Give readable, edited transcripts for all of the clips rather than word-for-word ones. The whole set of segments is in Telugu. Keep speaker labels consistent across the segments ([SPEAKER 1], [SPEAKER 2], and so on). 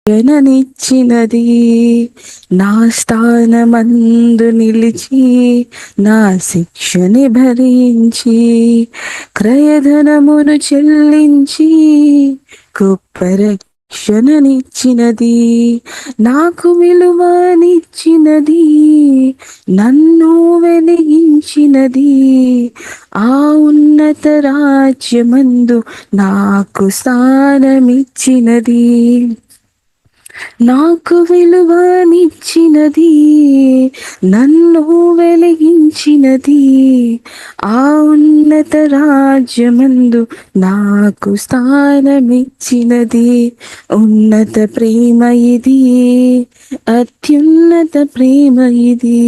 [SPEAKER 1] జననిచ్చినది నా స్థానమందు నిలిచి నా శిక్షని భరించి క్రయధనమును చెల్లించి గొప్ప రక్షణనిచ్చినది నాకు విలువనిచ్చినది నన్ను వెలిగించినది ఆ ఉన్నత రాజ్యమందు నాకు స్థానమిచ్చినది నాకు విలువనిచ్చినది నన్ను వెలిగించినది ఆ ఉన్నత రాజ్యమందు నాకు స్థానమిచ్చినది ఉన్నత ప్రేమ ఇది అత్యున్నత ప్రేమ ఇది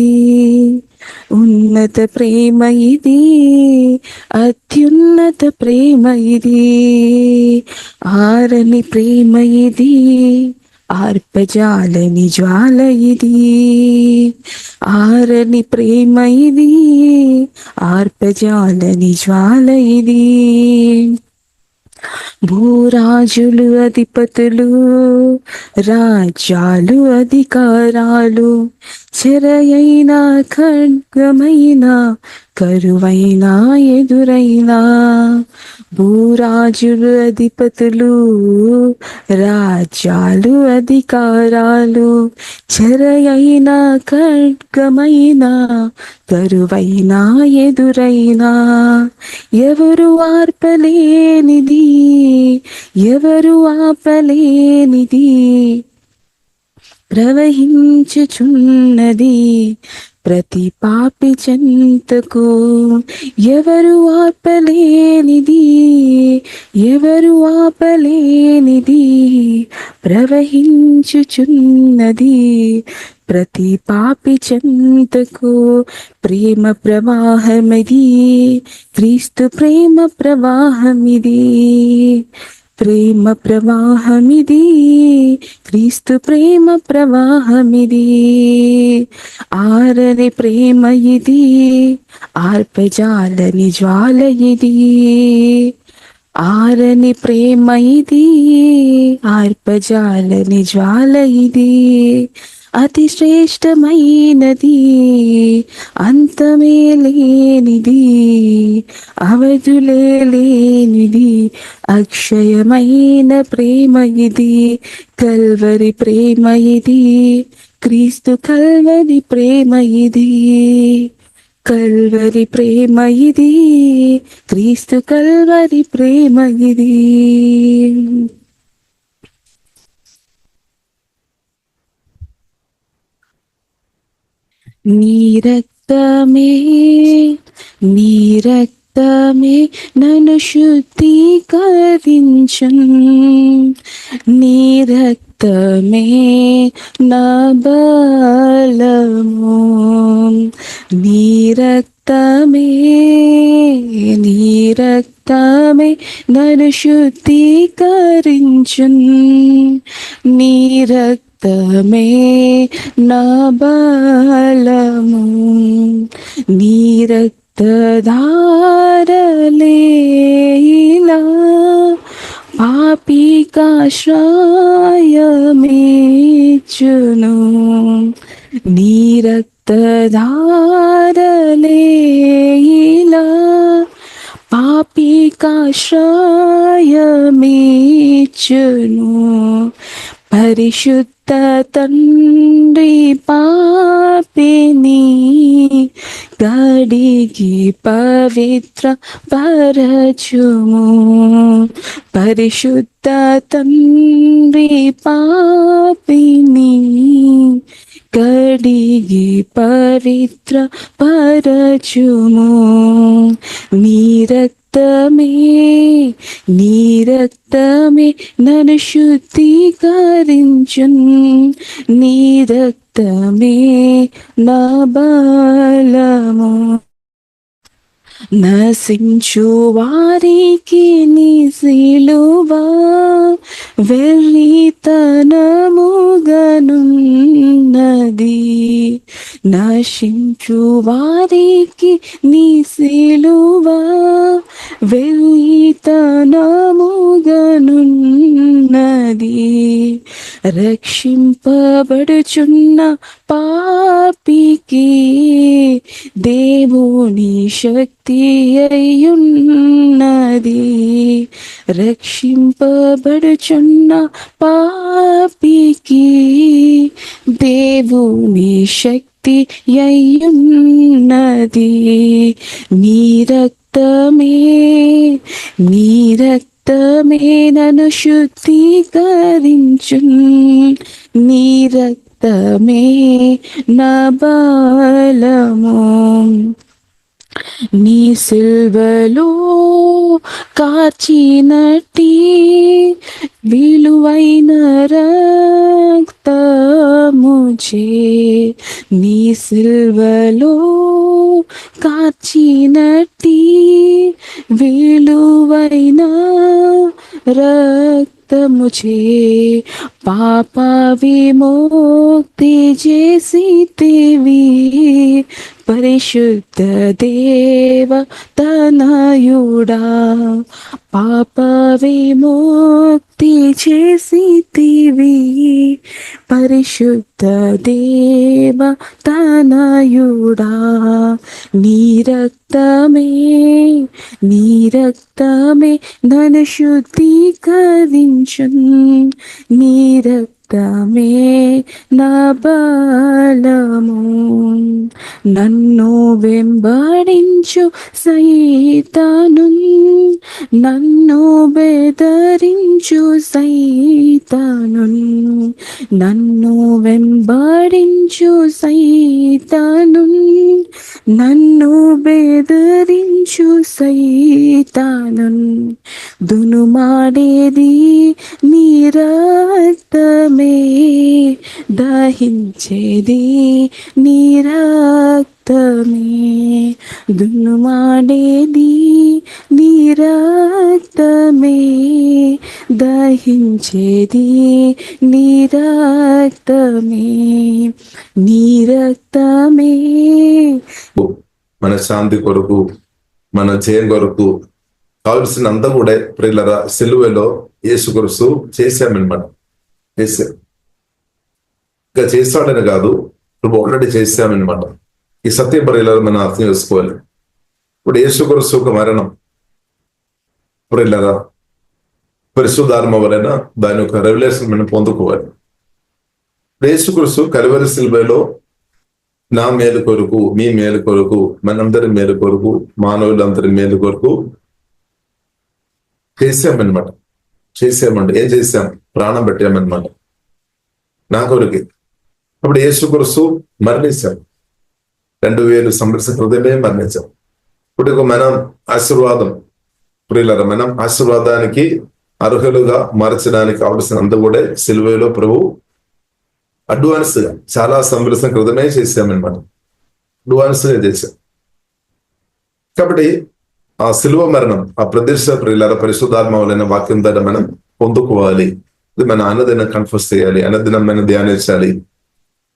[SPEAKER 1] ఉన్నత ప్రేమ ఇది అత్యున్నత ప్రేమ ఇది ఆరని ప్రేమ ఇది ఆర్పజాలని జ్వాల ఇది ఆరని ప్రేమ ఇది ఆర్పజాలని జ్వాల ఇది భూరాజులు అధిపతులు రాజ్యాలు అధికారాలు చెరయైన ఖడ్గమైన కరువైన ఎదురైనా భూరాజులు అధిపతులు రాజ్యాలు అధికారాలు చెరయైన ఖడ్గమైన కరువైన ఎదురైనా ఎవరు ఆర్పలేనిది ఎవరు ఆపలేనిది ప్రవహించుచున్నది ప్రతి పాపి చెంతకు ఎవరు ఆపలేనిది ఎవరు ఆపలేనిది ప్రవహించుచున్నది ప్రతి పాపి చెంతకు ప్రేమ ప్రవాహమిది క్రీస్తు ప్రేమ ప్రవాహమిది ప్రేమ ప్రవాహమిది క్రీస్తు ప్రేమ ప్రవాహమిది ఆరని ప్రేమ ఇది ఆర్పజాలని జ్వాల ఇది ఆరని ప్రేమ ఇది ఆర్పజాలని జ్వాల ఇది అతి శ్రేష్టమైనది అంతమే లేనిది అవధులే లేనిది అక్షయమైన ప్రేమ ఇది కల్వరి ప్రేమ ఇది క్రీస్తు కల్వరి ప్రేమ ఇది కల్వరి ప్రేమ ఇది క్రీస్తు కల్వరి ప్రేమ ఇది నీ రక్తమే నీ రక్తమే నన్ను శుద్ధీకరించున్ నీ రక్తమే నా బలము నీ రక్తమే నీ రక్తమే నన్ను శుద్ధీకరించున్ నీ రక్తమే నా బలము నీ రక్తధారలే ఇలా పాపికాశ్రయమేచును నీ రక్తధారలే ఇలా పాపికాశ్రయమేచును పరిశుద్ధ తండ్రి పాపిని గడిగి పవిత్ర పరచుము పరిశుద్ధ తండ్రి పాపిని కడిగి పవిత్ర పరచుము నీ రక్తమే నీ రక్తమే నన్ను శుద్ధీకరించున్ నీ రక్తమే నా బలము నశించు వారికి నీ సిలువ వెర్రితనముగనున్నది నశించు వారికి నీ సిలువ వెర్రితనముగనున్నది రక్షింపబడుచున్న పాపికి దేవుని శక్తి అయ్యున్నది. రక్షింపబడుచున్న పాపికి దేవుని శక్తి అయ్యున్నది. నీ రక్తమే నన్ను శుద్ధీకరించు. నీ రక్తమే నా బలము. నీ సిల్వలో కార్చినట్టి విలువైన రక్తముచే, నీ సిల్వలో కార్చినట్టి విలువైన రక్తముచే పాప విముక్తి చేసితివి. పరిశుద్ధ దేవ తనయుడా, పాప విముక్తి చేసితివి. పరిశుద్ధ దేవ తనయుడా, నీ రక్తమే నన్ను శుద్ధీకరించు. నీ రక్తమే నా బలము. నన్ను వెంబడించు సైతాను, నన్ను బెదరించు సైతాను, నన్ను వెంబడించు సైతాను, నన్ను బెదరించు సైతాను. దునుమాడేది నీ రక్తమే, దహించేది నీ రక్తమే. దునుమాడేది నీ రక్తమే, దహించేది నీ రక్తమే. నీ రక్తమే
[SPEAKER 2] మన శాంతి కొరకు, మన జయం కొరకు కావలసినంత కూడా ప్రియులారా సిలువలో యేసుక్రీస్తు చేశామన్నమాట. చేశాం, ఇంకా చేస్తాడని కాదు, ఇప్పుడు ఆల్రెడీ చేశామన్నమాట. ఈ సత్య ప్రియులారా మనం అర్థం చేసుకోవాలి. ఇప్పుడు యేసుక్రీస్తు ఒక మరణం ప్రియులారా పరిశుద్ధాత్మ వలన దాని యొక్క రెవల్యూషన్ మనం పొందుకోవాలి. యేసుక్రీస్తు కల్వరి సిలువలో నా మేలు కొరకు, మీ మేలు కొరకు, మనందరి మేలు కొరకు, మానవులందరి మేలు కొరకు చేసామన్నమాట. ఏం చేశాం? ప్రాణం పెట్టామన్నమాట నా కొరకు. అప్పుడు యేసుక్రీస్తు మరణించాం. 2000 సంవత్సరాల క్రితమే మరణించాం. ఇప్పుడు మనం ఆశీర్వాదం ప్రియులారా, మనం ఆశీర్వాదానికి అర్హులుగా మార్చడానికి కావలసినంత కూడా సిలువలో ప్రభు అడ్వాన్స్ గా చాలా సంవత్సరం క్రితమే చేశామన్నమాట. అడ్వాన్స్ గా చేశాం. కాబట్టి ఆ సిలువ మరణం, ఆ ప్రదేశ ప్రియులారా పరిశుద్ధాత్మ వలన వాక్యం ద్వారా మనం పొందుకోవాలి. అది మన అనుదినం కన్ఫర్స్ చేయాలి, అనుదినం మనం ధ్యానించాలి,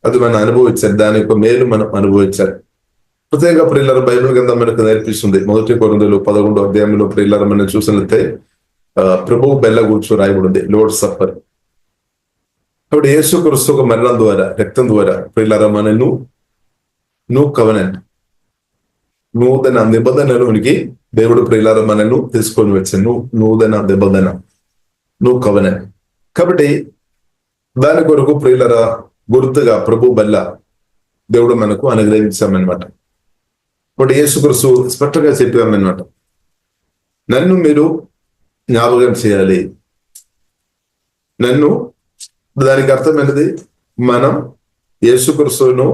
[SPEAKER 2] అది మనం అనుభవించాలి, దాని యొక్క మేలు మనం అనుభవించాలి. ప్రత్యేక ప్రియులారా బైబిల్ గ్రంథం మనకు నేర్పిస్తుంది. 1 కొరింథీయులు 11వ అధ్యాయంలో ప్రియులారా మనం చూసినట్లయితే ప్రభువు బెల్ల కూర్చో రాయబడింది, లోర్డ్ సప్పర్. కాబట్టి యేసుక్రీస్తు ఒక మరణం ద్వారా, రక్తం ద్వారా ప్రియులారా మనను న్యూ కవెనెంట్, నూతన నిబంధనలోనికి దేవుడు ప్రియులారా మనను తీసుకొని వచ్చాను. నూతన నిబంధన, న్యూ కవెనెంట్. కాబట్టి దాని కొరకు ప్రియులారా గుర్తుగా ప్రభు బల్ల దేవుడు మనకు అనుగ్రహించామన్నమాట. ఇప్పుడు యేసుక్రీస్తు స్పష్టంగా చెప్పామన్నమాట, నన్ను మీరు జ్ఞాపకం చేయాలి. నన్ను, దానికి అర్థమైనది మనం యేసుక్రీస్తును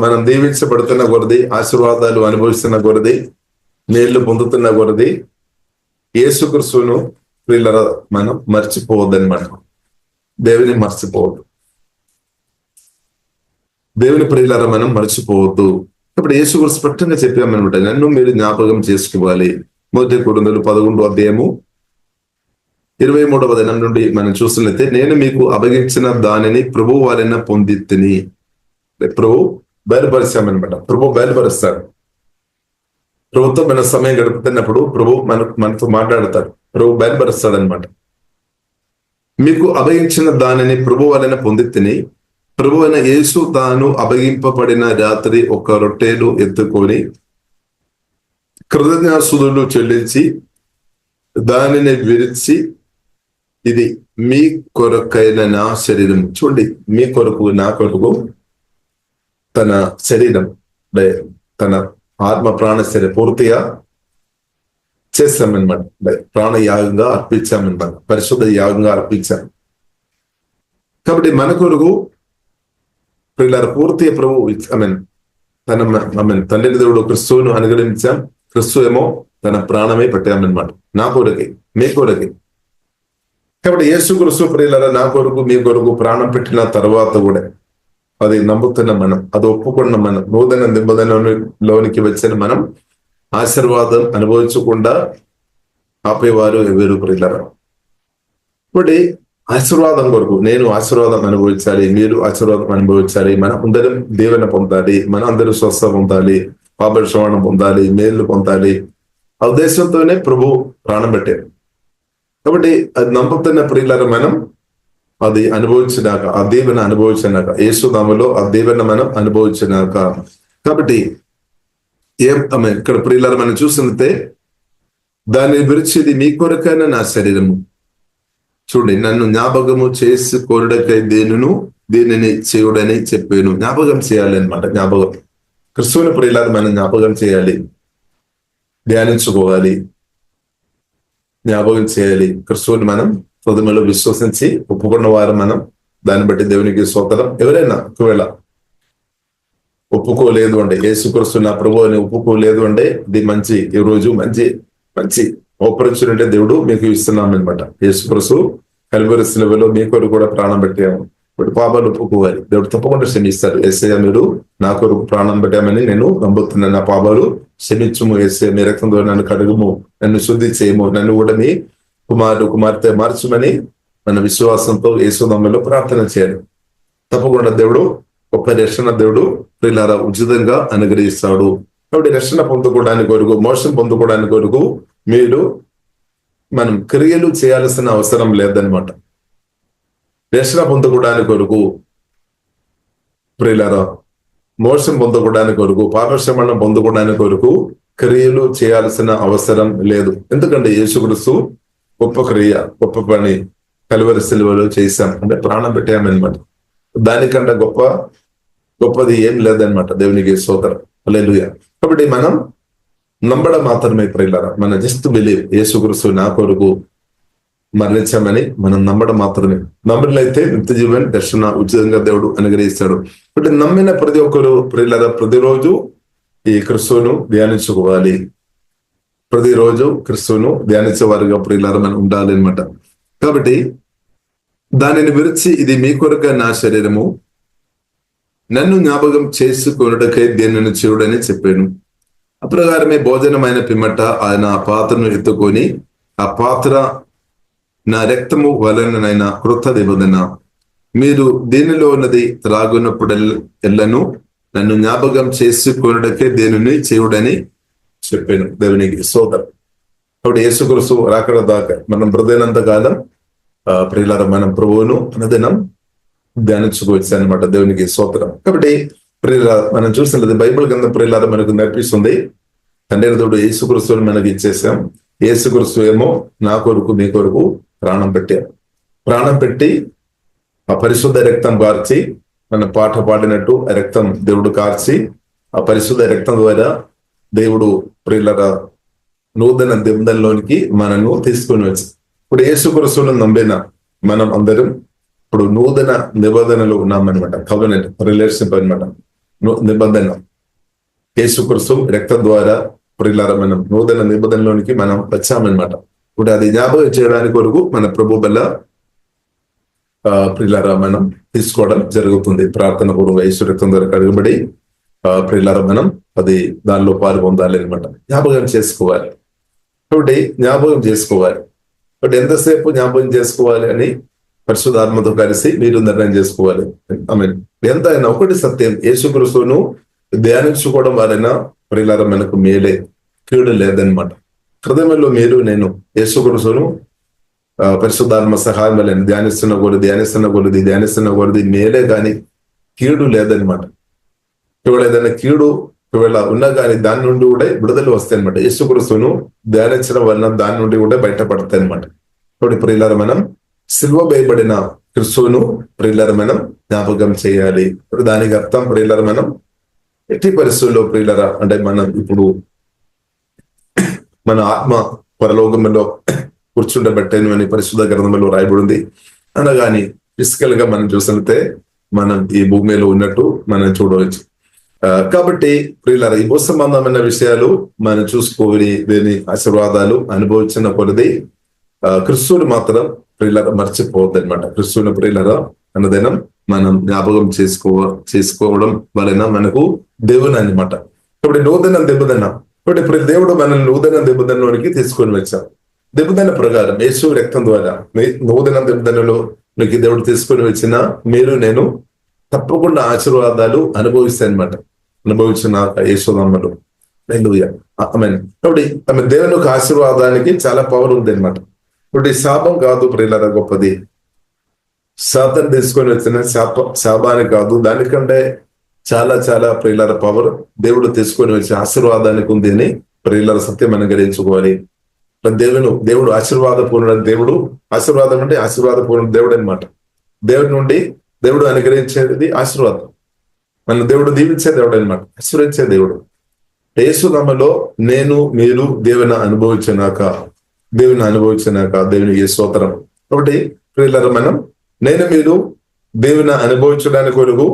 [SPEAKER 2] మనం దీవించబడుతున్న కొరది, ఆశీర్వాదాలు అనుభవిస్తున్న కొరది, నీళ్లు పొందుతున్న కొరది యేసుక్రీస్తును ప్రియులారా మనం మర్చిపోవద్దన్నమాట. దేవుని మర్చిపోవద్దు, దేవుని ప్రియులారా మనం మర్చిపోవద్దు. ఇప్పుడు యేసుక్రీస్తు స్పష్టంగా చెప్పామన్నమాట, నన్ను మీరు జ్ఞాపకం చేసుకోవాలి. 1 కొరింథీయులు 11వ అధ్యాయము 23వ వచనం నుండి మనం చూస్తున్నట్లయితే, నేను మీకు అప్పగించిన దానిని ప్రభు వారిన పొంది తిని. ప్రభు బయలుపరిచామన్నమాట. ప్రభు బయలుపరుస్తాడు. ప్రభుత్వం మన సమయం గడుపుతున్నప్పుడు ప్రభు మనతో మాట్లాడతాడు. ప్రభు బయలుపరుస్తాడు అనమాట. మీకు అభయించిన దానిని ప్రభు వలన పొంది తిని, ప్రభు అయిన యేసు తాను అభయింపబడిన రాత్రి ఒక రొట్టెలు ఎత్తుకొని కృతజ్ఞాస్తుతులు చెల్లించి దానిని విరిచి, ఇది మీ కొరకైన నా శరీరం. చూడండి, మీ కొరకు నా కొరకు తన శరీరం, తన ఆత్మ ప్రాణ శరీరం పూర్తిగా చేస్తామన్నమాట. ప్రాణయాగంగా అర్పించామన్నమాట, పరిశుద్ధ యాగంగా అర్పించాం. కాబట్టి మన కొరకు పిల్లల పూర్తి ప్రభు తండ్రి దేవుడు క్రిస్తువును అనుగ్రహించాం. క్రిస్తు ఏమో తన ప్రాణమే పెట్టామన్నమాట, నా కొరకి మీ కొరకి. కాబట్టి యేసు క్రిస్తు ప్రియులారా నా కొరకు మీ కొరకు ప్రాణం పెట్టిన తర్వాత కూడా అది నమ్ముతున్న మనం, అది ఒప్పుకున్న మనం, నూతన నిబంధనలోనికి వచ్చిన మనం ఆశీర్వాదం అనుభవించకుండా ఆపేవారు ఎవరు ప్రియులారా? కాబట్టి ఆశీర్వాదం కొరకు నేను ఆశీర్వాదం అనుభవించాలి, మీరు ఆశీర్వాదం అనుభవించాలి, మనం అందరం దీవెన పొందాలి, మనం అందరూ స్వస్థ పొందాలి, పాపక్షమాపణ పొందాలి, మేలు పొందాలి. ఆ ఉద్దేశంతోనే ప్రభు ప్రాణం పెట్టారు. కాబట్టి అది నమ్ముతున్న ప్రియులారా మనం అది అనుభవించినాక, ఆ దీవెన అనుభవించినాక, యేసునామములో ఆ దీవెన మనం అనుభవించినాక, కాబట్టి ఇక్కడ ప్రియులారా మనం చూసినట్టే దాన్ని విరిచేది మీ కొరకైన నా శరీరము. చూడండి, నన్ను జ్ఞాపకము చేసుకోవడకై దీనిని చేయుడని చెప్పాను. జ్ఞాపకం చేయాలి అనమాట. జ్ఞాపకం క్రిస్తువుని ప్రియులారా మనం జ్ఞాపకం చేయాలి, ధ్యానించుకోవాలి, జ్ఞాపకం చేయాలి. క్రిస్తువుని మనం హృదయంలో విశ్వసించి ఒప్పుకున్న వారు మనం, దాన్ని బట్టి దేవునికి స్తోత్రం. ఎవరైనా ఒకవేళ ఒప్పుకోలేదు అంటే, యేసుక్రీస్తు నా ప్రభువు అని ఒప్పుకోలేదు అంటే, ఇది మంచి ఈ రోజు మంచి మంచి ఆపర్చునిటీ దేవుడు మీకు ఇస్తున్నాం అనమాట. యేసుక్రీస్తు కల్వరి శిలువలో మీ కొరకు కూడా ప్రాణం పెట్టాము. ఇప్పుడు పాపాలు ఒప్పుకోవాలి, దేవుడు తప్పకుండా క్షమిస్తారు. యేసయ్య మీరు నా కొరకు ప్రాణం పెట్టామని నేను నమ్ముతున్నాను, నా పాపాలు క్షమించుము యేసయ్య, మీ రక్తం ద్వారా నన్ను కడుగుము, నన్ను శుద్ధి చేయము, నన్ను కూడా నీ కుమార్తె మార్చుమని మన విశ్వాసంతో యేసునామములో ప్రార్థన చేయాలి. తప్పకుండా దేవుడు గొప్ప రక్షణ దేవుడు ప్రియులారా ఉచితంగా అనుగ్రహిస్తాడు. కాబట్టి రక్షణ పొందుకోవడానికి కొరకు, మోసం పొందుకోవడానికి కొరకు మనం క్రియలు చేయాల్సిన అవసరం లేదనమాట. రక్షణ పొందుకోవడానికి కొరకు ప్రియులారా, మోసం పొందుకోవడానికి కొరకు, పాపక్షమాపణ పొందుకోవడానికి కొరకు క్రియలు చేయాల్సిన అవసరం లేదు. ఎందుకంటే యేసుక్రీస్తు గొప్ప క్రియ, గొప్ప పని కల్వరి శిలువలో చేశాం అంటే ప్రాణం పెట్టామన్నమాట. దానికంటే గొప్పది ఏం లేదనమాట. దేవునికి స్తోత్రం, హల్లెలూయా. కాబట్టి మనం నమ్మడం మాత్రమే ప్రియులారా, మన జస్ట్ బిలీవ్, యేసుక్రీస్తు నా కొరకు మరణించామని మనం నమ్మడం మాత్రమే. నమ్మలైతే నిత్య జీవన్ దర్శన ఉచితంగా దేవుడు అనుగ్రహిస్తాడు. కాబట్టి నమ్మిన ప్రతి ఒక్కరు ప్రియులారా ప్రతిరోజు ఈ క్రిస్తువును ధ్యానించుకోవాలి. ప్రతిరోజు క్రిస్తువును ధ్యానించే వారిగా ప్రియులారా మనం ఉండాలి అనమాట. కాబట్టి దానిని విరిచి, ఇది మీ కొరక నా శరీరము, నన్ను జ్ఞాపకం చేసుకొనుటకై దీనిని చూడని చెప్పాను. అప్రకారమే భోజనమైన పిమ్మట ఆయన ఆ పాత్రను ఎత్తుకొని, ఆ పాత్ర నా రక్తము వలననైన కృత నిబంధన, మీరు దీనిలో ఉన్నది త్రాగునప్పుడెల్లను నన్ను జ్ఞాపకం చేసుకొనుటకే దీనిని చేయుడని చెప్పాను. దేవునికి స్తోత్రం. కాబట్టి యేసుక్రీస్తు రాకడ దాకా మనం బ్రతికినంత కాలం ప్రియులారా మనం ప్రభువును అనుదినం ధ్యానించుకోవచ్చు అనమాట. దేవునికి స్తోత్రం. కాబట్టి ప్రియులారా మనం చూసినది బైబిల్ గ్రంథం ప్రియులారా మనకు నేర్పిస్తుంది, తండ్రి దేవుడు యేసుక్రీస్తుని మనకి ఇచ్చేసాం. యేసుక్రీస్తు ఏమో నా కొరకు మీ కొరకు ప్రాణం పెట్టారు. ప్రాణం పెట్టి ఆ పరిశుద్ధ రక్తం కార్చి, మన పాట పాడినట్టు ఆ రక్తం దేవుడు కార్చి, ఆ పరిశుద్ధ రక్తం ద్వారా దేవుడు ప్రియులారా నూతన నిబంధనలోనికి మనను తీసుకొని వచ్చి, ఇప్పుడు యేసుక్రీస్తును నమ్మిన మనం అందరం ఇప్పుడు నూతన నిబంధనలు ఉన్నామన్నమాట. కవెనెంట్ రిలేషన్షిప్ అనమాట, నిబంధన. యేసుక్రీస్తు రక్తం ద్వారా ప్రియులారా మనం నూతన నిబంధనలోనికి మనం వచ్చామన్నమాట. ఇప్పుడు అది జ్ఞాపకం చేయడానికి కొరకు మన ప్రభు వల్ల ప్రియులారా మనం తీసుకోవడం జరుగుతుంది. ప్రార్థన పూర్వ యేసు రక్తం ద్వారా కడుగబడి ప్రియులారా మనం అది దానిలో పాల్గొందాలి అనమాట. జ్ఞాపకం చేసుకోవాలి. కాబట్టి జ్ఞాపకం చేసుకోవాలి. కాబట్టి ఎంతసేపు జ్ఞాపకం చేసుకోవాలి అని పరిశుద్ధాత్మతో కలిసి మీరు నిర్ణయం చేసుకోవాలి. ఎంతైనా ఒకటి సత్యం, యేసుక్రీస్తును ధ్యానించుకోవడం వలన ప్రియులారా మనకు మేలే, కీడు లేదనమాట. హృదయంలో మీరు నేను యేసుక్రీస్తును పరిశుద్ధాత్మ సహాయం వల్ల ధ్యానిస్తున్న కొలది మేలే కానీ కీడు లేదనమాట. ఒకవేళ ఏదైనా కీడు ఒకవేళ ఉన్నా కానీ దాని నుండి కూడా విడుదల వస్తాయి అనమాట. యేసుక్రీస్తును ధ్యానించడం వలన దాని నుండి కూడా బయటపడతాయి అనమాట. కాబట్టి ప్రియులారా, మనం సిలువ వేయబడిన క్రీస్తును ప్రియులారా మనం జ్ఞాపకం చేయాలి. దానికి అర్థం ప్రియులారా, మనం ఎట్టి పరిస్థితుల్లో ప్రియులారా అంటే మనం ఇప్పుడు మన ఆత్మ పరలోకములో కూర్చుండబెట్టేను అని పరిశుద్ధ గ్రంథంలో రాయబడింది. అనగాని ఫిజికల్ గా మనం చూసినట్టే మనం ఈ భూమి మీద ఉన్నట్టు మనం చూడవచ్చు. కాబట్టి ప్రియులారా, ఈ భూ సంబంధమైన విషయాలు మనం చూసుకోవాలి. దీని ఆశీర్వాదాలు అనుభవించిన కొలది క్రిస్తువుని మాత్రం ప్రియులారా మర్చిపోవద్దు అనమాట. క్రిస్తువుని ప్రియులారా అన్నదైనా మనం జ్ఞాపకం చేసుకోవడం వలన మనకు దేవుని అనమాట. కాబట్టి నూతన దెబ్బదన్న, కాబట్టి దేవుడు మనల్ని నూతన దెబ్బదన్నలోనికి తీసుకొని వచ్చారు. దెబ్బదన్న ప్రకారం యేసు రక్తం ద్వారా నూతన దెబ్బదన్నలోనికి దేవుడు తీసుకొని వచ్చిన మీరు నేను తప్పకుండా ఆశీర్వాదాలు అనుభవిస్తాయన్నమాట. అనుభవించిన యేసునామములో హల్లెలూయా ఆమేన్. కాబట్టి ఆమె దేవుని యొక్క ఆశీర్వాదానికి చాలా పవర్ ఉంది అనమాట. ఇప్పుడు శాపం కాదు ప్రియులారా గొప్పది, శాతం తీసుకొని వచ్చిన శాపాన్ని కాదు, దానికంటే చాలా చాలా ప్రియులారా పవర్ దేవుడు తీసుకొని వచ్చే ఆశీర్వాదానికి ఉంది అని ప్రియులారా సత్యం మనం గ్రహించుకోవాలి. దేవుడు ఆశీర్వాదపూర్ణ దేవుడు. ఆశీర్వాదం అంటే ఆశీర్వాదపూర్ణ దేవుడు అనమాట. దేవుడి నుండి దేవుడు అనుగ్రహించేది ఆశీర్వాదం. మన దేవుడు దీవించే దేవుడు అనమాట, ఆశీర్వదించే దేవుడు. యేసునామములో నేను మీరు దేవుని అనుభవించినాక దేవునికి స్తోత్రం. కాబట్టి ప్రియులారా, మనం నేను మీరు దేవుని అనుభవించడానికి కొరకు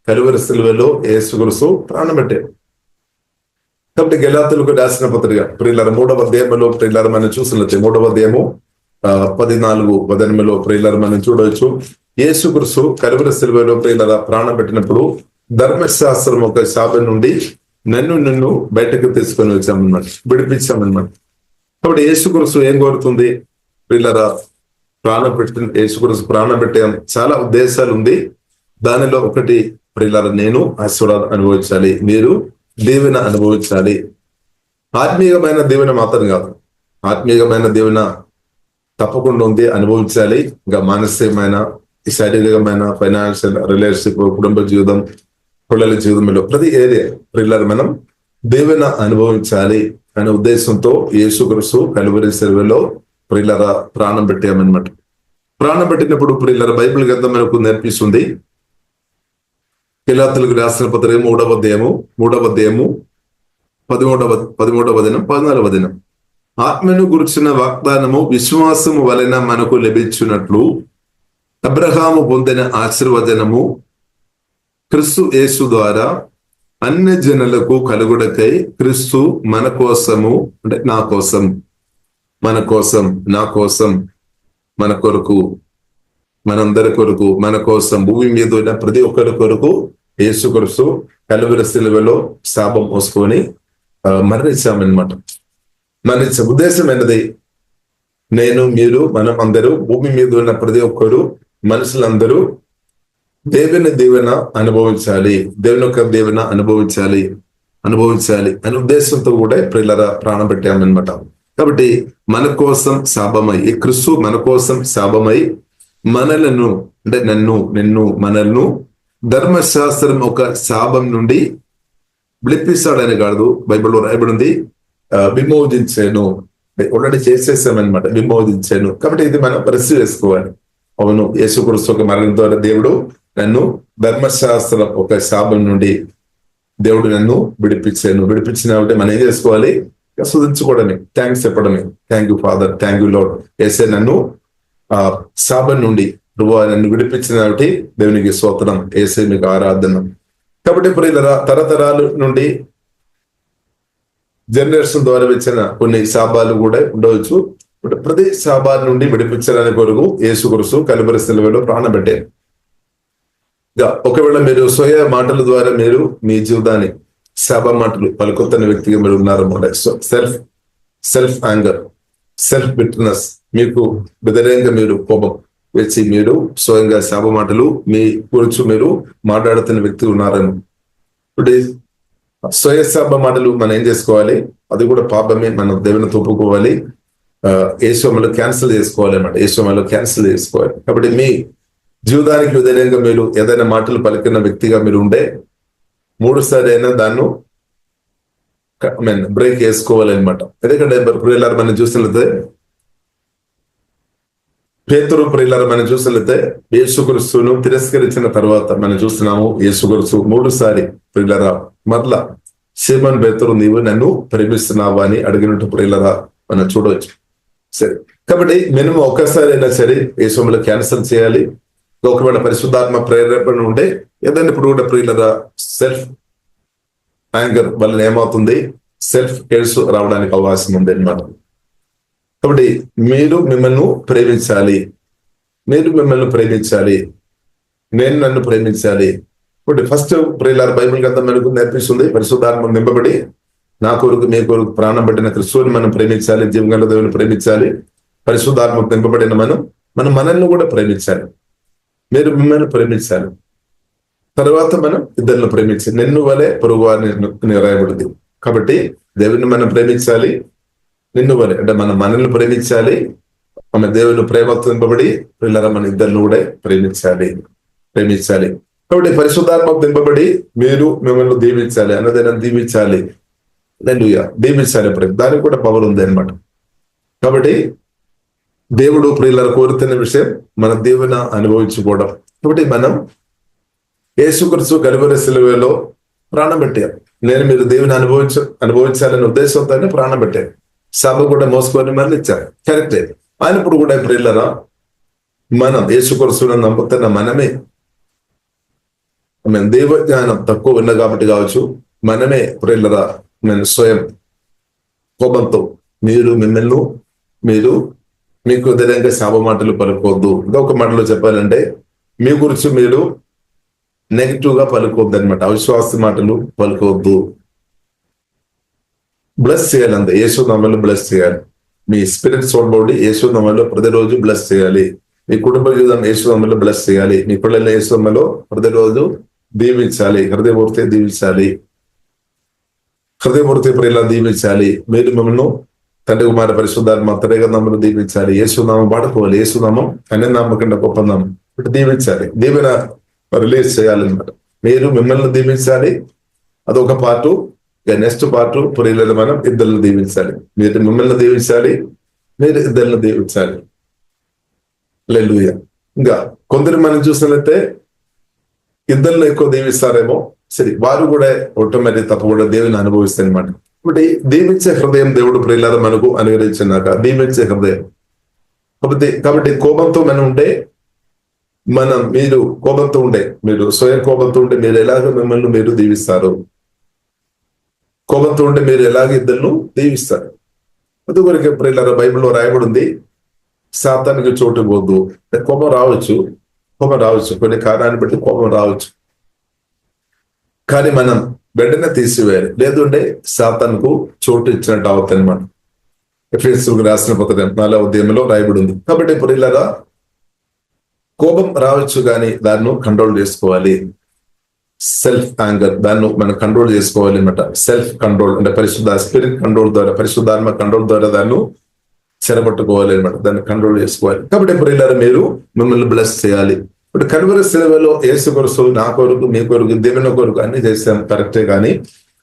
[SPEAKER 2] కలువరి సిలువలో యేసుక్రీస్తు ప్రాణం పెట్టాడు. కాబట్టి గలాతీయులకు రాసిన పత్రిక ప్రియులారా 3వ అధ్యాయంలో ప్రియులారా మనం చూసినట్లయితే 3వ అధ్యాయము 14-18 ప్రియులారా మనం చూడవచ్చు. యేసుక్రీస్తు కలువరి సిలువలో ప్రియులారా ప్రాణం పెట్టినప్పుడు ధర్మశాస్త్రం ఒక శాపం నుండి నిన్ను బయటకు తీసుకొని వచ్చామన్నమాట, విడిపించామన్నమాట. కాబట్టి యేసుక్రీస్తు ఏం కోరుతుంది ప్రియులారా? యేసుక్రీస్తు ప్రాణం పెట్టే చాలా ఉద్దేశాలు ఉంది. దానిలో ఒకటి ప్రియులారా, నేను ఆశీర్వాదం అనుభవించాలి, మీరు దీవెన అనుభవించాలి. ఆత్మీయమైన దీవెన మాత్రం కాదు, ఆత్మీయమైన దీవెన తప్పకుండా ఉంది, అనుభవించాలి. ఇంకా మానసికమైన, శారీరకమైన, ఫైనాన్షియల్, రిలేషన్షిప్, కుటుంబ జీవితం, పిల్లల జీవితంలో ప్రతి ఏరియా ప్రియులారా మనం దీవెన అనుభవించాలి అనే ఉద్దేశంతో యేసుక్రీస్తు కలువరి సిలువలో ప్రియులారా ప్రాణం పెట్టామన్నమాట. ప్రాణం పెట్టినప్పుడు ప్రియులారా బైబిల్ గ్రంథం మనకు నేర్పిస్తుంది. గలాతీయులకు రాసిన పత్రిక 3వ అధ్యాయము 13-14 వచనం. ఆత్మను గురించిన వాగ్దానము విశ్వాసము వలన మనకు లభించినట్లు అబ్రహాము పొందిన ఆశీర్వచనము క్రీస్తు యేసు ద్వారా అన్య జనులకు కలుగుడకై క్రీస్తు మన కోసము, అంటే నా కోసం, మన కొరకు, మనందరి కొరకు, మన కోసం భూమి మీద ఉన్న ప్రతి ఒక్కరి కొరకు యేసుక్రీస్తు కలువరి సిలువలో శాపం మోసుకొని మరణించామన్నమాట. మరణించే ఉద్దేశం ఏంటది? నేను మీరు మనం అందరూ భూమి మీద ఉన్న ప్రతి ఒక్కరు మనుషులందరూ దేవుని దీవెన అనుభవించాలి, దేవుని యొక్క దీవెన అనుభవించాలి అనే ఉద్దేశంతో కూడా ప్రియులారా ప్రాణం పెట్టామన్నమాట. కాబట్టి మన కోసం శాపమై, క్రీస్తు మన కోసం శాపమై మనలను, అంటే మనల్ని ధర్మశాస్త్రం ఒక శాపం నుండి విడిపిస్తాడని కాదు, బైబిల్లో రాయబడింది విమోచించాను. ఆల్రెడీ చేసేసామన్నమాట, విమోచించాను. కాబట్టి ఇది మనం పరిస్థితి వేసుకోవాలి. అవును, యేసుక్రీస్తు ఒక మరణం ద్వారా దేవుడు నన్ను ధర్మశాస్త్రం ఒక శాపం నుండి దేవుడు నన్ను విడిపించిన మనం ఏం చేసుకోవాలి? స్తుతించుకోవడమే, థ్యాంక్స్ చెప్పడమే. Thank you father, thank you lord. యేసే నన్ను శాపం నుండి నన్ను విడిపించిన కాబట్టి దేవునికి స్తోత్రం, యేసే మీకు ఆరాధన. కాబట్టి ప్రియులారా తరతరాల నుండి జనరేషన్ ద్వారా వచ్చిన కొన్ని శాపాలు కూడా ఉండవచ్చు. ప్రతి శాపాల నుండి విడిపించడానికి కొరకు యేసుక్రీస్తు కలువరి సిలువలో ప్రాణం పెట్టారు. ఒకవేళ మీరు స్వయ మాటల ద్వారా మీరు మీ జీవితాన్ని శాప మాటలు పలుకొత్తని వ్యక్తిగా మీరు ఉన్నారన్నమాట. సెల్ఫ్ యాంగర్, సెల్ఫ్ బిటర్నెస్, మీకు బెదరంగా మీరు కోపం వచ్చి మీరు స్వయంగా శాప మాటలు మీ గురించి మీరు మాట్లాడుతున్న వ్యక్తి ఉన్నారని. ఇప్పుడు స్వయ శాప మాటలు మనం ఏం చేసుకోవాలి? అది కూడా పాపమే, మనం దేవుని ఒప్పుకోవాలి. యేసుమలో క్యాన్సిల్ చేసుకోవాలన్నమాట. యేసుమలో క్యాన్సిల్ చేసుకోవాలి. కాబట్టి మీ జీవితానికి విధంగా మీరు ఏదైనా మాటలు పలికిన వ్యక్తిగా మీరు ఉంటే 3 సారి అయినా దాన్ని బ్రేక్ చేసుకోవాలన్నమాట. ఎందుకంటే ప్రియులారా మనం చూసినట్లయితే పేతురు ప్రియులారా మనం చూసినట్లయితే యేసుక్రీస్తును తిరస్కరించిన తర్వాత మనం చూస్తున్నాము యేసుక్రీస్తు 3 సారి ప్రియులారా మరలా సీమోను పేతురు నీవు నన్ను ప్రేమిస్తున్నావా అని అడిగినట్టు ప్రియులారా మనం చూడవచ్చు. సరే, కాబట్టి మినిమం ఒక్కసారి అయినా సరే యేసుమలో క్యాన్సిల్ చేయాలి. ఒకవేళ పరిశుద్ధాత్మ ప్రేరేపణ ఉంటే ఏదైనా ఇప్పుడు కూడా ప్రియులారా సెల్ఫ్ యాంగర్ వల్ల ఏమవుతుంది, సెల్ఫ్ కేర్స్ రావడానికి అవకాశం ఉంది అన్నమాట. కాబట్టి మీరు మిమ్మల్ని ప్రేమించాలి, నేను నన్ను ప్రేమించాలి. ఇప్పుడు ఫస్ట్ ప్రియులారా బైబిల్ గ్రంథం మనకు నేర్పిస్తుంది పరిశుద్ధాత్మ నింపబడి నా కొరకు మీ కొరకు ప్రాణం పట్టిన క్రిస్తువుని మనం ప్రేమించాలి, జీవగల దేవుని ప్రేమించాలి. పరిశుద్ధాత్మ నింపబడిన మనం మనల్ని కూడా ప్రేమించాలి. మీరు మిమ్మల్ని ప్రేమించాలి. తర్వాత మనం ఇద్దరిని ప్రేమించాలి. నిన్ను వలె పొరుగు వారిని రాయబడింది. కాబట్టి దేవుని మనం ప్రేమించాలి, నిన్ను వలె అంటే మనం మనల్ని ప్రేమించాలి. ఆమె దేవుని ప్రేమతో నింపబడి పిల్లల మన ఇద్దరిని కూడా ప్రేమించాలి. కాబట్టి పరిశుద్ధాత్మ నింపబడి మీరు మిమ్మల్ని దీవించాలి, అన్నదైనా దీవించాలి, దీవించాలి. దానికి కూడా పవర్ ఉంది అన్నమాట. కాబట్టి దేవుడు ప్రియులను కోరుతున్న విషయం మన దేవుని అనుభవించుకోవడం. కాబట్టి మనం యేసుక్రీస్తు కలువరి సిలువలో ప్రాణం పెట్టాం. నేను మీరు దేవుని అనుభవించాలనే ఉద్దేశంతోనే ప్రాణం పెట్టాను. సభ కూడా మోసుకొని మరలిచ్చారు. కరెక్టే. అయినప్పుడు కూడా ప్రియులరా మనం యేసుక్రీస్తును నమ్ముతున్న మనమే దైవ జ్ఞానం తక్కువ ఉన్న కాబట్టి కావచ్చు, మనమే ప్రియులరా నేను స్వయం కోపంతో మీరు మీకు విధంగా శాప మాటలు పలుకోవద్దు. ఇంకొక మాటలో చెప్పాలంటే మీ గురించి మీరు నెగిటివ్ గా పలుకోవద్దు అనమాట. అవిశ్వాస మాటలు పలుకోవద్దు. బ్లెస్ చేయాలి, అంతే. యేసు నామములో బ్లెస్ చేయాలి. మీ స్పిరిట్ సోల్ బాడీ యేసు నామములో ప్రతిరోజు బ్లెస్ చేయాలి. మీ కుటుంబ జీవితం యేసు నామములో బ్లెస్ చేయాలి. మీ పిల్లల యేసు నామములో ప్రతిరోజు దీవించాలి, హృదయపూర్తి దీవించాలి. హృదయపూర్తి ప్రియుల దీవించాలి. మీరు మిమ్మల్ని తండ్రి కుమార పరిశుద్ధాత్మ త్రియేక నామములో దీవించాలి. యేసునామం వాడుకోవాలి. యేసునామం అన్ని నామం కింద గొప్ప నామం ఇటు దీవించాలి. దీవెన రిలీజ్ చేయాలన్నమాట. మీరు మిమ్మల్ని దీవించాలి, అదొక పార్టు. నెక్స్ట్ పార్ట్ ప్రియులను మనం ఇద్దరిని దీవించాలి. మీరు మిమ్మల్ని దీవించాలి, మీరు ఇద్దరిని దీవించాలి. హల్లెలూయా. ఇంకా కొందరు మనం చూసినట్లయితే ఇద్దరిని ఎక్కువ దీవిస్తారేమో, సరే వారు కూడా ఆటోమేటిక్ తప్పకుండా దేవుని అనుభవిస్తారు అనమాట. కాబట్టి దీవించే హృదయం దేవుడు ప్రియులారా మనకు అనుగ్రహించినాక దీవించే హృదయం. కాబట్టి కోపంతో మనం ఉంటే మీరు కోపంతో ఉంటే మీరు స్వయం కోపంతో ఉంటే మీరు ఎలాగ మిమ్మల్ని మీరు దీవిస్తారు, కోపంతో ఉంటే మీరు ఎలాగ ఇద్దరు దీవిస్తారు. అందుకొరకు ప్రియులారా బైబిల్లో రాయబడి ఉంది, శాతానికి చోటు పోద్దు. కోపం రావచ్చు, కొన్ని కారణాన్ని బట్టి కోపం రావచ్చు, కానీ మనం వెంటనే తీసివేయాలి. లేదంటే శాతానికి చోటు ఇచ్చినట్టు అవుతుంది. మనం ఎఫెసీయులకు రాసిన పత్రిక 4వ అధ్యాయంలో రాయబడి ఉంది. కాబట్టి ప్రియులారా కోపం రావచ్చు, కానీ దాన్ని కంట్రోల్ చేసుకోవాలి. సెల్ఫ్ యాంగర్ దాన్ని మనం కంట్రోల్ చేసుకోవాలి అనమాట. సెల్ఫ్ కంట్రోల్ అంటే పరిశుద్ధ స్పిరిట్ కంట్రోల్ ద్వారా, పరిశుద్ధాత్మ కంట్రోల్ ద్వారా దాన్ని చెరపట్టుకోవాలి అనమాట. దాన్ని కంట్రోల్ చేసుకోవాలి. కాబట్టి ప్రియులారా మీరు మిమ్మల్ని బ్లెస్ చేయాలి. ఇప్పుడు కలువరి సిలువలో యేసు కొరకు, నా కొరకు, మీ కొరకు, దేవుని కొరకు అన్ని చేశాం కరెక్టే, కానీ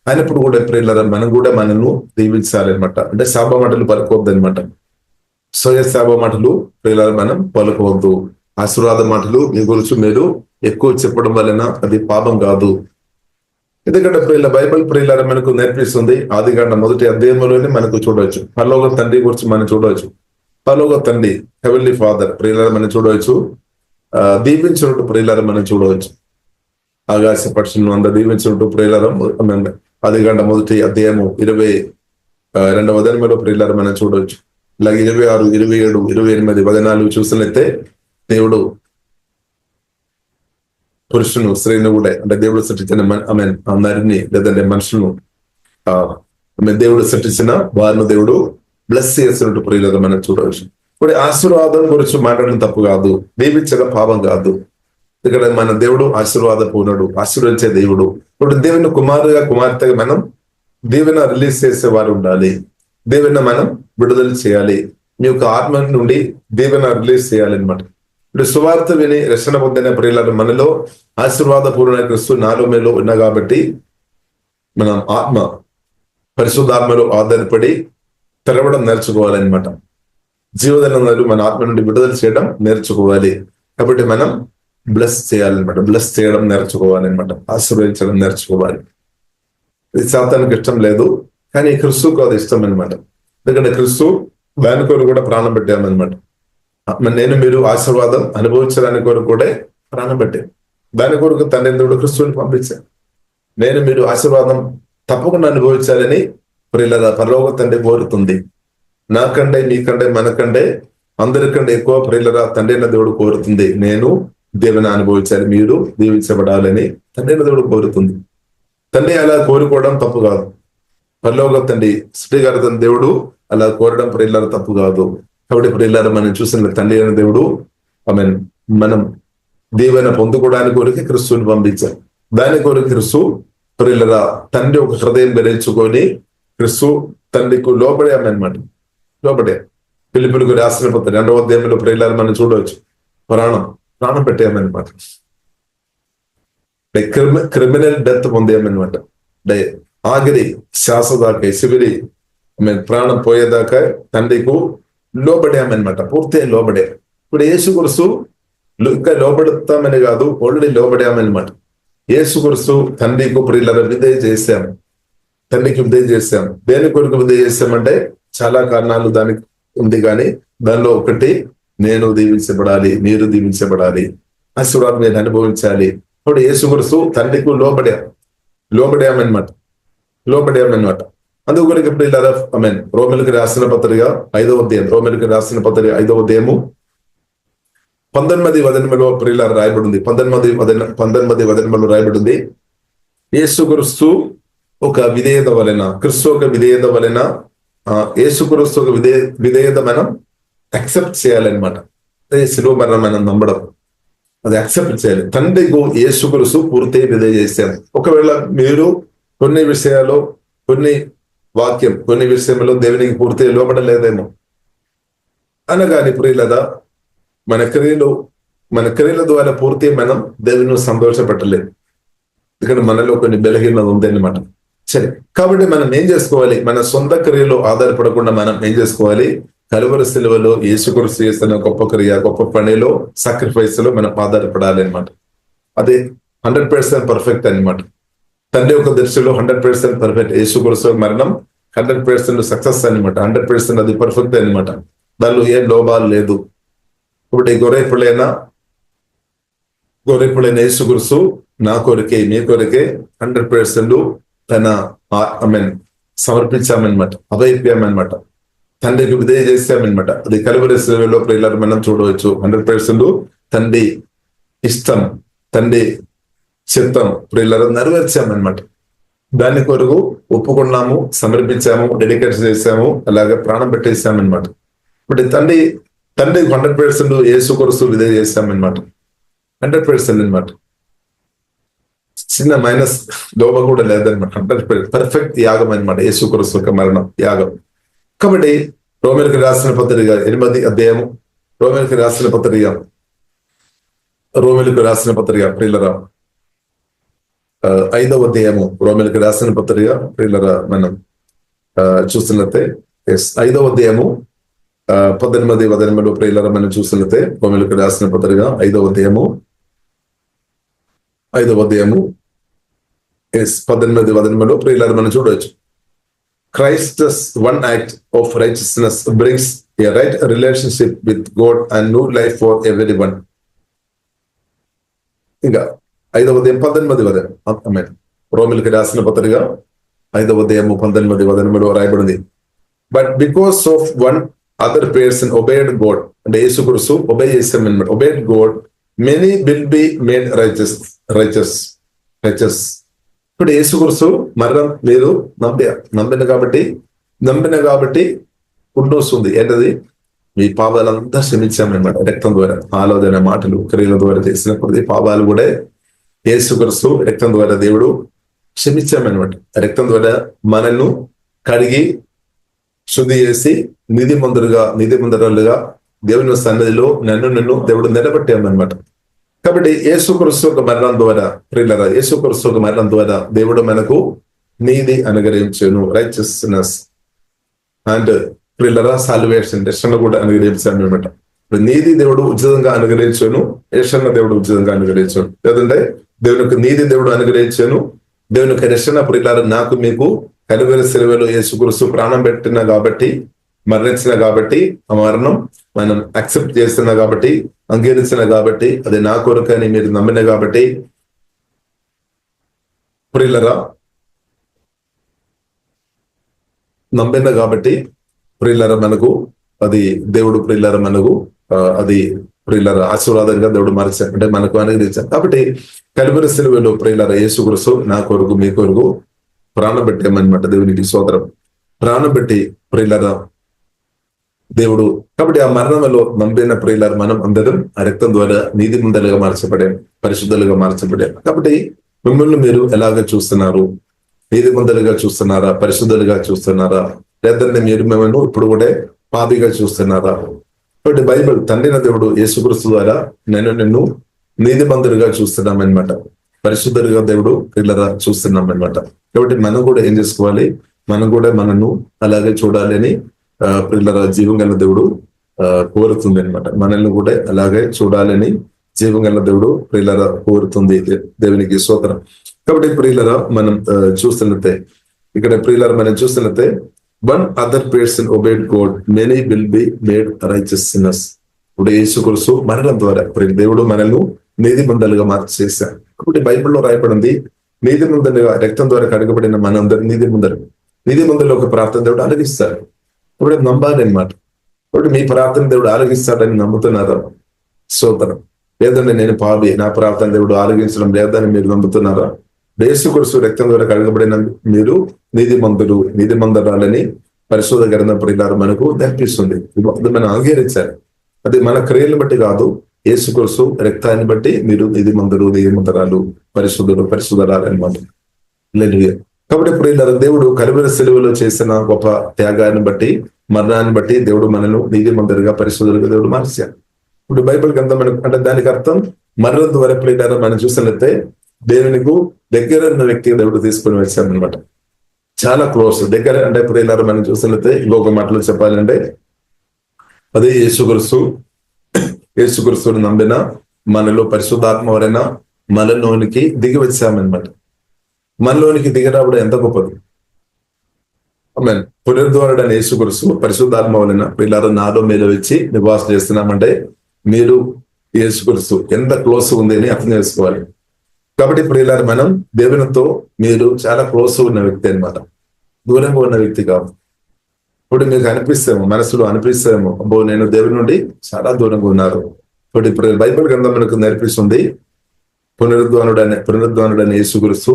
[SPEAKER 2] అయినప్పుడు కూడా ప్రియులారా మనం కూడా మనల్ని దీవించాలి అనమాట. అంటే శాప మాటలు పలుకోవద్దు అనమాట. స్వయ శాప మాటలు ప్రియులారా మనం పలుకోవద్దు. ఆశీర్వాద మాటలు మీ గురించి మీరు ఎక్కువ చెప్పడం వలన అది పాపం కాదు. ఎందుకంటే బైబిల్ ప్రియులారా మనకు నేర్పిస్తుంది. ఆదికాండం 1వ అధ్యాయంలోనే మనకు చూడవచ్చు. పరలోక తండ్రి గురించి మనం చూడవచ్చు. పరలోక తండ్రి హెవెన్లీ ఫాదర్ ప్రియులారా మనం చూడవచ్చు. దీవించినట్టు ప్రియులారా మనం చూడవచ్చు. ఆకాశ పక్షులను అందరూ దీవించినట్టు ప్రియులారా ఆదికాండం 1వ అధ్యాయము 22వ వచనంలో ప్రియులారా మనం చూడవచ్చు. ఇలాగే 26, 27, 28, 14 చూసినట్లయితే దేవుడు పురుషును స్త్రీని కూడా అంటే దేవుడు సృష్టించిన నరిని లేదంటే మనుషులను దేవుడు సృష్టించిన వారిని దేవుడు బ్లెస్ చేసినట్టు ప్రియులుగా మనం చూడవచ్చు. ఇప్పుడు ఆశీర్వాదం గురించి మాట్లాడడం తప్పు కాదు, దీవించడం పాపం కాదు. ఇక్కడ మన దేవుడు ఆశీర్వాద పూర్ణుడు, ఆశీర్వదించే దేవుడు. ఇప్పుడు దేవుని కుమారుగా కుమార్తెగా మనం దీవెన రిలీజ్ చేసే వారు ఉండాలి. దీవెన మనం విడుదల చేయాలి. మీ యొక్క ఆత్మ నుండి దీవెన రిలీజ్ చేయాలన్నమాట. ఇప్పుడు సువార్త విని రక్షణ పొందిన ప్రియులారా, మనలో ఆశీర్వాదపూర్ణ క్రీస్తు నాలో మీలో ఉన్నా కాబట్టి మనం ఆత్మ పరిశుద్ధాత్మలో ఆధారపడి తెరవడం నేర్చుకోవాలన్నమాట. జీవదనలు మన ఆత్మ నుండి విడుదల చేయడం నేర్చుకోవాలి. కాబట్టి మనం బ్లెస్ చేయాలన్నమాట. బ్లెస్ చేయడం నేర్చుకోవాలన్నమాట. ఆశీర్వదించడం నేర్చుకోవాలి. ఇది సాతానికి ఇష్టం లేదు, కానీ క్రీస్తుకు అది ఇష్టం అనమాట. ఎందుకంటే క్రీస్తు దాని కొరకు కూడా ప్రాణం పెట్టామన్నమాట. నేను మీరు ఆశీర్వాదం అనుభవించడానికి కొరకు కూడా ప్రాణం పెట్టాను. దాని కొరకు తండ్రి దేవుడు క్రీస్తుని పంపించాను. నేను మీరు ఆశీర్వాదం తప్పకుండా అనుభవించాలని ప్రియులారా పరలోక తండ్రి కోరుతుంది. నాకంటే మీకంటే మనకంటే అందరికంటే ఎక్కువ ప్రియులారా తండ్రి దేవుడు కోరుతుంది. నేను దేవుని అనుభవించాలి, మీరు దీవించబడాలని తండ్రి దేవుడు కోరుతుంది. తండ్రి అలా కోరుకోవడం తప్పు కాదు. పరలోక తండ్రి సృష్టికర్త దేవుడు అలా కోరడం ప్రియులారా తప్పు కాదు. కాబట్టి ప్రియులారా మనం చూసిన తండ్రి అయిన దేవుడు మనం దీవెన పొందుకోవడానికి కొరకు క్రీస్తుని పంపించారు. దాని కొరకు క్రీస్తు ప్రియులారా తండ్రి ఒక హృదయం ధరించుకొని క్రీస్తు తండ్రికి లోబడామన్నమాట. లోబడే ఫిలిప్పీయులకు రాసిన పత్రిక 2వ అధ్యాయంలో ప్రియులారా మనం చూడవచ్చు. ప్రాణం పెట్టామన్నమాట. Criminal death పొందామన్నమాట. ఆఖరి శ్వాస దాకా శిబిరి ప్రాణం పోయేదాకా తండ్రికి లోబడామన్నమాట. పూర్తిగా లోబడే. ఇప్పుడు యేసు క్రీస్తు ఇంకా లోబడతామని కాదు, ఆల్రెడీ లోబడామన్నమాట. యేసు క్రీస్తు తండ్రికి ప్రియులారా విధేయ చేశాము. తండ్రికి విధేయ చేశాము. దేని కొరకు విధేయ చేశామంటే చాలా కారణాలు దానికి ఉంది, కానీ దానిలో ఒకటి నేను దీవించబడాలి, మీరు దీవించబడాలి, ఆశీర్వాదం నేను అనుభవించాలి. ఇప్పుడు యేసు క్రీస్తు తండ్రికి లోబడామన్నమాట. అందుకొరకు ప్రియులారా రోమిలకు రాసిన పత్రిక 5వ అధ్యాయం, రోమిలకు రాసిన పత్రిక 5వ అధ్యాయము 19 వచనములో ప్రియులారా రాయబడింది. 19 వచనములో రాయబడింది. యేసు క్రీస్తు ఒక విధేయత వలన, క్రీస్తు ఒక విధేయత వలన, యేసు క్రీస్తు ఒక విధేయత మనం యాక్సెప్ట్ చేయాలన్నమాట. శిలువ మరణం మనం నమ్మడం, అది యాక్సెప్ట్ చేయాలి. తండ్రికి యేసు క్రీస్తు పూర్తిగా విధేయ చేశారు. ఒకవేళ మీరు కొన్ని విషయాలు కొన్ని విషయంలో దేవునికి పూర్తిగా లోబడలేదేమో అనగాని ప్రియులదా మన క్రియల ద్వారా పూర్తి మనం దేవుని సంతోషపెట్టలేదు. ఎందుకంటే మనలో కొన్ని బలహీనత ఉందన్నమాట. సరే, కాబట్టి మనం ఏం చేసుకోవాలి? మన సొంత క్రియలో ఆధారపడకుండా మనం ఏం చేసుకోవాలి? కలువరి శిలువలో యేసుక్రీస్తు చేస్తున్న గొప్ప క్రియ, గొప్ప పనిలో, సాక్రిఫైస్ లో మనం ఆధారపడాలి అనమాట. అది 100% పర్ఫెక్ట్ అనమాట. తండ్రి యొక్క దృష్టిలో 100% పర్ఫెక్ట్. యేసుక్రీస్తు మరణం 100% సక్సెస్ అనమాట. 100% అది పర్ఫెక్ట్ అనమాట. దానిలో ఏం లోపాలు లేదు. ఇప్పుడు గొర్రెపులైన యేసుక్రీస్తు నా కొరకే మీ కొరకే 100% తన సమర్పించామన్నమాట, అభయప్యామన్నమాట, తండ్రికి విధేయ చేశామన్నమాట. అది కలువరి శిలువలో ప్రియులారా మనం చూడవచ్చు. 100% తండ్రి ఇష్టం, తండ్రి చిత్తం ప్రియులారా నెరవేర్చామన్నమాట. దాని కొరకు ఒప్పుకున్నాము, సమర్పించాము, డెడికేట్ చేశాము, అలాగే ప్రాణం పెట్టేశామన్నమాట. ఇప్పుడు తండ్రి 100% యేసుక్రీస్తు విధేయ చేశామన్నమాట. 100% అనమాట. చిన్న మైనస్ లోపం కూడా లేదనమాట. 100% పర్ఫెక్ట్ యాగం అనమాట యేసుక్రీస్తు యొక్క మరణం యాగం. కాబట్టి రోమిలకు రాసిన పత్రిక 8వ అధ్యాయము, రోమిలకు రాసిన పత్రిక ప్రియులారా 5వ అధ్యాయము, రోమిలకు రాసిన పత్రిక ప్రియులారా మనం చూస్తున్నట్టే 5వ అధ్యాయము 18 వచనములో ప్రియులారా మనం చూస్తున్నట్టే రోమిలకు రాసిన పత్రిక 5వ అధ్యాయము 18 వచనములో ప్రియులారా మనం చూడవచ్చు. Christ's one act of righteousness brings a right relationship with God and new life for everyone. ఇంకా 5వ అధ్యాయం 18 వచనం, రోమిలకు రాసిన పత్రిక 5వ అధ్యాయము 18 వచనములో రాయబడింది. But because of one other person obeyed God, అంటే యేసుక్రీస్తు obey చేశామన్నమాట. obeyed God, many will be made righteous. ఇప్పుడు యేసుక్రీస్తు మరణం మీరు నమ్మిన కాబట్టి పుణ్యొస్తుంది. ఏంటది? మీ పాపాలంతా క్షమించామన్నమాట. రక్తం ద్వారా, ఆలోచన, మాటలు, క్రియల ద్వారా చేసిన ప్రతి పాపాలు కూడా యేసుక్రీస్తు రక్తం ద్వారా దేవుడు క్షమించామన్నమాట. రక్తం ద్వారా మనల్ని కడిగి శుద్ధి చేసి నీతిమంతులుగా దేవుని సన్నిధిలో నిన్ను దేవుడు నిలబెట్టామన్నమాట. కాబట్టి యేసుక్రీస్తు ఒక మరణం ద్వారా ప్రియులారా, యేసుక్రీస్తు ఒక మరణం ద్వారా దేవుడు మనకు నీతి అనుగ్రహించాను, రైచియస్నెస్ అండ్ ప్రియులారా సాల్వేషన్, రక్షణ కూడా అనుగ్రహించాను అనమాట. నీతి దేవుడు ఉచితంగా అనుగ్రహించాను, రక్షణ దేవుడు ఉచితంగా అనుగ్రహించాను. లేదంటే దేవునికి నీతి దేవుడు అనుగ్రహించాను, దేవునికి రక్షణ ప్రియులారా నాకు మీకు కలువరి శిలువలో యేసుక్రీస్తు ప్రాణం పెట్టిన కాబట్టి, మరణించిన కాబట్టి, ఆ మరణం మనం యాక్సెప్ట్ చేస్తున్నా కాబట్టి, అంగీకరించిన కాబట్టి, అది నా కొరకని మీరు నమ్మిన కాబట్టి ప్రియులరా, నమ్మిన కాబట్టి ప్రియులరా మనకు అది దేవుడు ప్రియులరా మనకు అది ప్రియులరా ఆశీర్వాదంగా దేవుడు మార్చాడు, అంటే మనకు అనుగ్రహించాడు. కాబట్టి కలువరి శిలువలో ప్రియులరా యేసుక్రీస్తు నా కొరకు మీ కొరకు ప్రాణం పెట్టామన్నమాట. దేవునికి స్తోత్రం. ప్రాణం పెట్టి ప్రియులరా దేవుడు, కాబట్టి ఆ మరణంలో నమ్మిన ప్రియులారు మనం అందరం ఆ రక్తం ద్వారా నీతిమంతులుగా మార్చబడాం, పరిశుద్ధులుగా మార్చబడాం. కాబట్టి మిమ్మల్ని మీరు ఎలాగ చూస్తున్నారు? నీతిమంతులుగా చూస్తున్నారా? పరిశుద్ధులుగా చూస్తున్నారా? లేదంటే మీరు మిమ్మల్ని ఇప్పుడు కూడా పాపిగా చూస్తున్నారా? కాబట్టి బైబిల్ తండ్రిన దేవుడు యేసుక్రీస్తు ద్వారా నిన్ను నీతిమంతులుగా చూస్తున్నామన్నమాట, పరిశుద్ధులుగా దేవుడు ప్రియులరా చూస్తున్నామన్నమాట. కాబట్టి మనం కూడా ఏం చేసుకోవాలి? మనం కూడా మనను అలాగే చూడాలని ప్రియులరా జీవం గల దేవుడు కోరుతుంది అనమాట. మనల్ని కూడా అలాగే చూడాలని జీవం గల దేవుడు ప్రియులరా కోరుతుంది. దేవునికి స్తోత్రం. కాబట్టి ప్రియులరా మనం చూస్తున్నట్టే ఇక్కడ ప్రియులరా మనం చూస్తున్నట్టే one other person obeyed God many will be made righteousness. ఇప్పుడు యేసుక్రీస్తు మరణం ద్వారా దేవుడు మనల్ని నీతిమంతులుగా మార్చేశారు. కాబట్టి బైబిల్లో రాయబడింది నీతిమంతులుగా రక్తం ద్వారా కడగబడిన మనందరూ నీతిమంతులు ఒక ప్రార్థన దేవుడు ఆలకిస్తారు. ఇప్పుడు నమ్మాలి అనమాట. ఇప్పుడు మీ ప్రార్థన దేవుడు ఆలకిస్తాడని నమ్ముతున్నారా? స్తోత్రం. లేదంటే నేను పాపి, నా ప్రార్థన దేవుడు ఆలకించడం లేదని మీరు నమ్ముతున్నారా? యేసుక్రీస్తు రక్తం ద్వారా కడగబడిన మీరు నీతిమంతురాలని పరిశోధ గ్రంథం ప్రియులారా మనకు నేర్పిస్తుంది. అది మనం అంగీకరించాలి. అది మన క్రియలను బట్టి కాదు, యేసుక్రీస్తు రక్తాన్ని బట్టి మీరు నీతిమంతురాలు, పరిశుద్ధురాలు అనమాట. కాబట్టి ప్రియులారా దేవుడు కలువరి శిలువలో చేసిన గొప్ప త్యాగాన్ని బట్టి, మరణాన్ని బట్టి దేవుడు మనల్ని నీతిమంతులుగా, పరిశుద్ధులుగా దేవుడు మార్చారు. ఇప్పుడు బైబిల్ గ్రంథం అంటే దానికి అర్థం మరణం ద్వారా ప్రియులారా మనం చూసినట్లయితే దేవునికి దగ్గర ఉన్న వ్యక్తిగా దేవుడు తీసుకొని వచ్చాడు అనమాట. చాలా క్లోజ్ దగ్గర అంటే ప్రియులారా మనం చూసినట్లయితే ఇంకొక మాటలో చెప్పాలంటే అదే యేసుక్రీస్తుని నమ్మిన మనలో పరిశుద్ధాత్మ వలన మనలోనికి దిగి వచ్చామన్నమాట. మనలోనికి దిగి రావడం ఎంత గొప్పది. ఆమేన్. పునరుద్ధరణుడైన యేసుక్రీస్తు పరిశుద్ధాత్మ వలన ప్రియులారా నాలో మీరు వచ్చి నివాసం చేస్తున్నామంటే మీరు యేసుక్రీస్తు ఎంత క్లోజ్ ఉంది అని అర్థం చేసుకోవాలి. కాబట్టి ప్రియులారా మనం దేవునితో మీరు చాలా క్లోజ్ ఉన్న వ్యక్తి అనమాట, దూరంగా ఉన్న వ్యక్తి కాదు. ఇప్పుడు మీకు అనిపిస్తాము, మనసులో అనిపిస్తాము, అబ్బో నేను దేవుని నుండి చాలా దూరంగా ఉన్నారు. ఇప్పుడు బైబిల్ గ్రంథం మనకు నేర్పిస్తుంది పునరుద్ధరణుడైన యేసుక్రీస్తు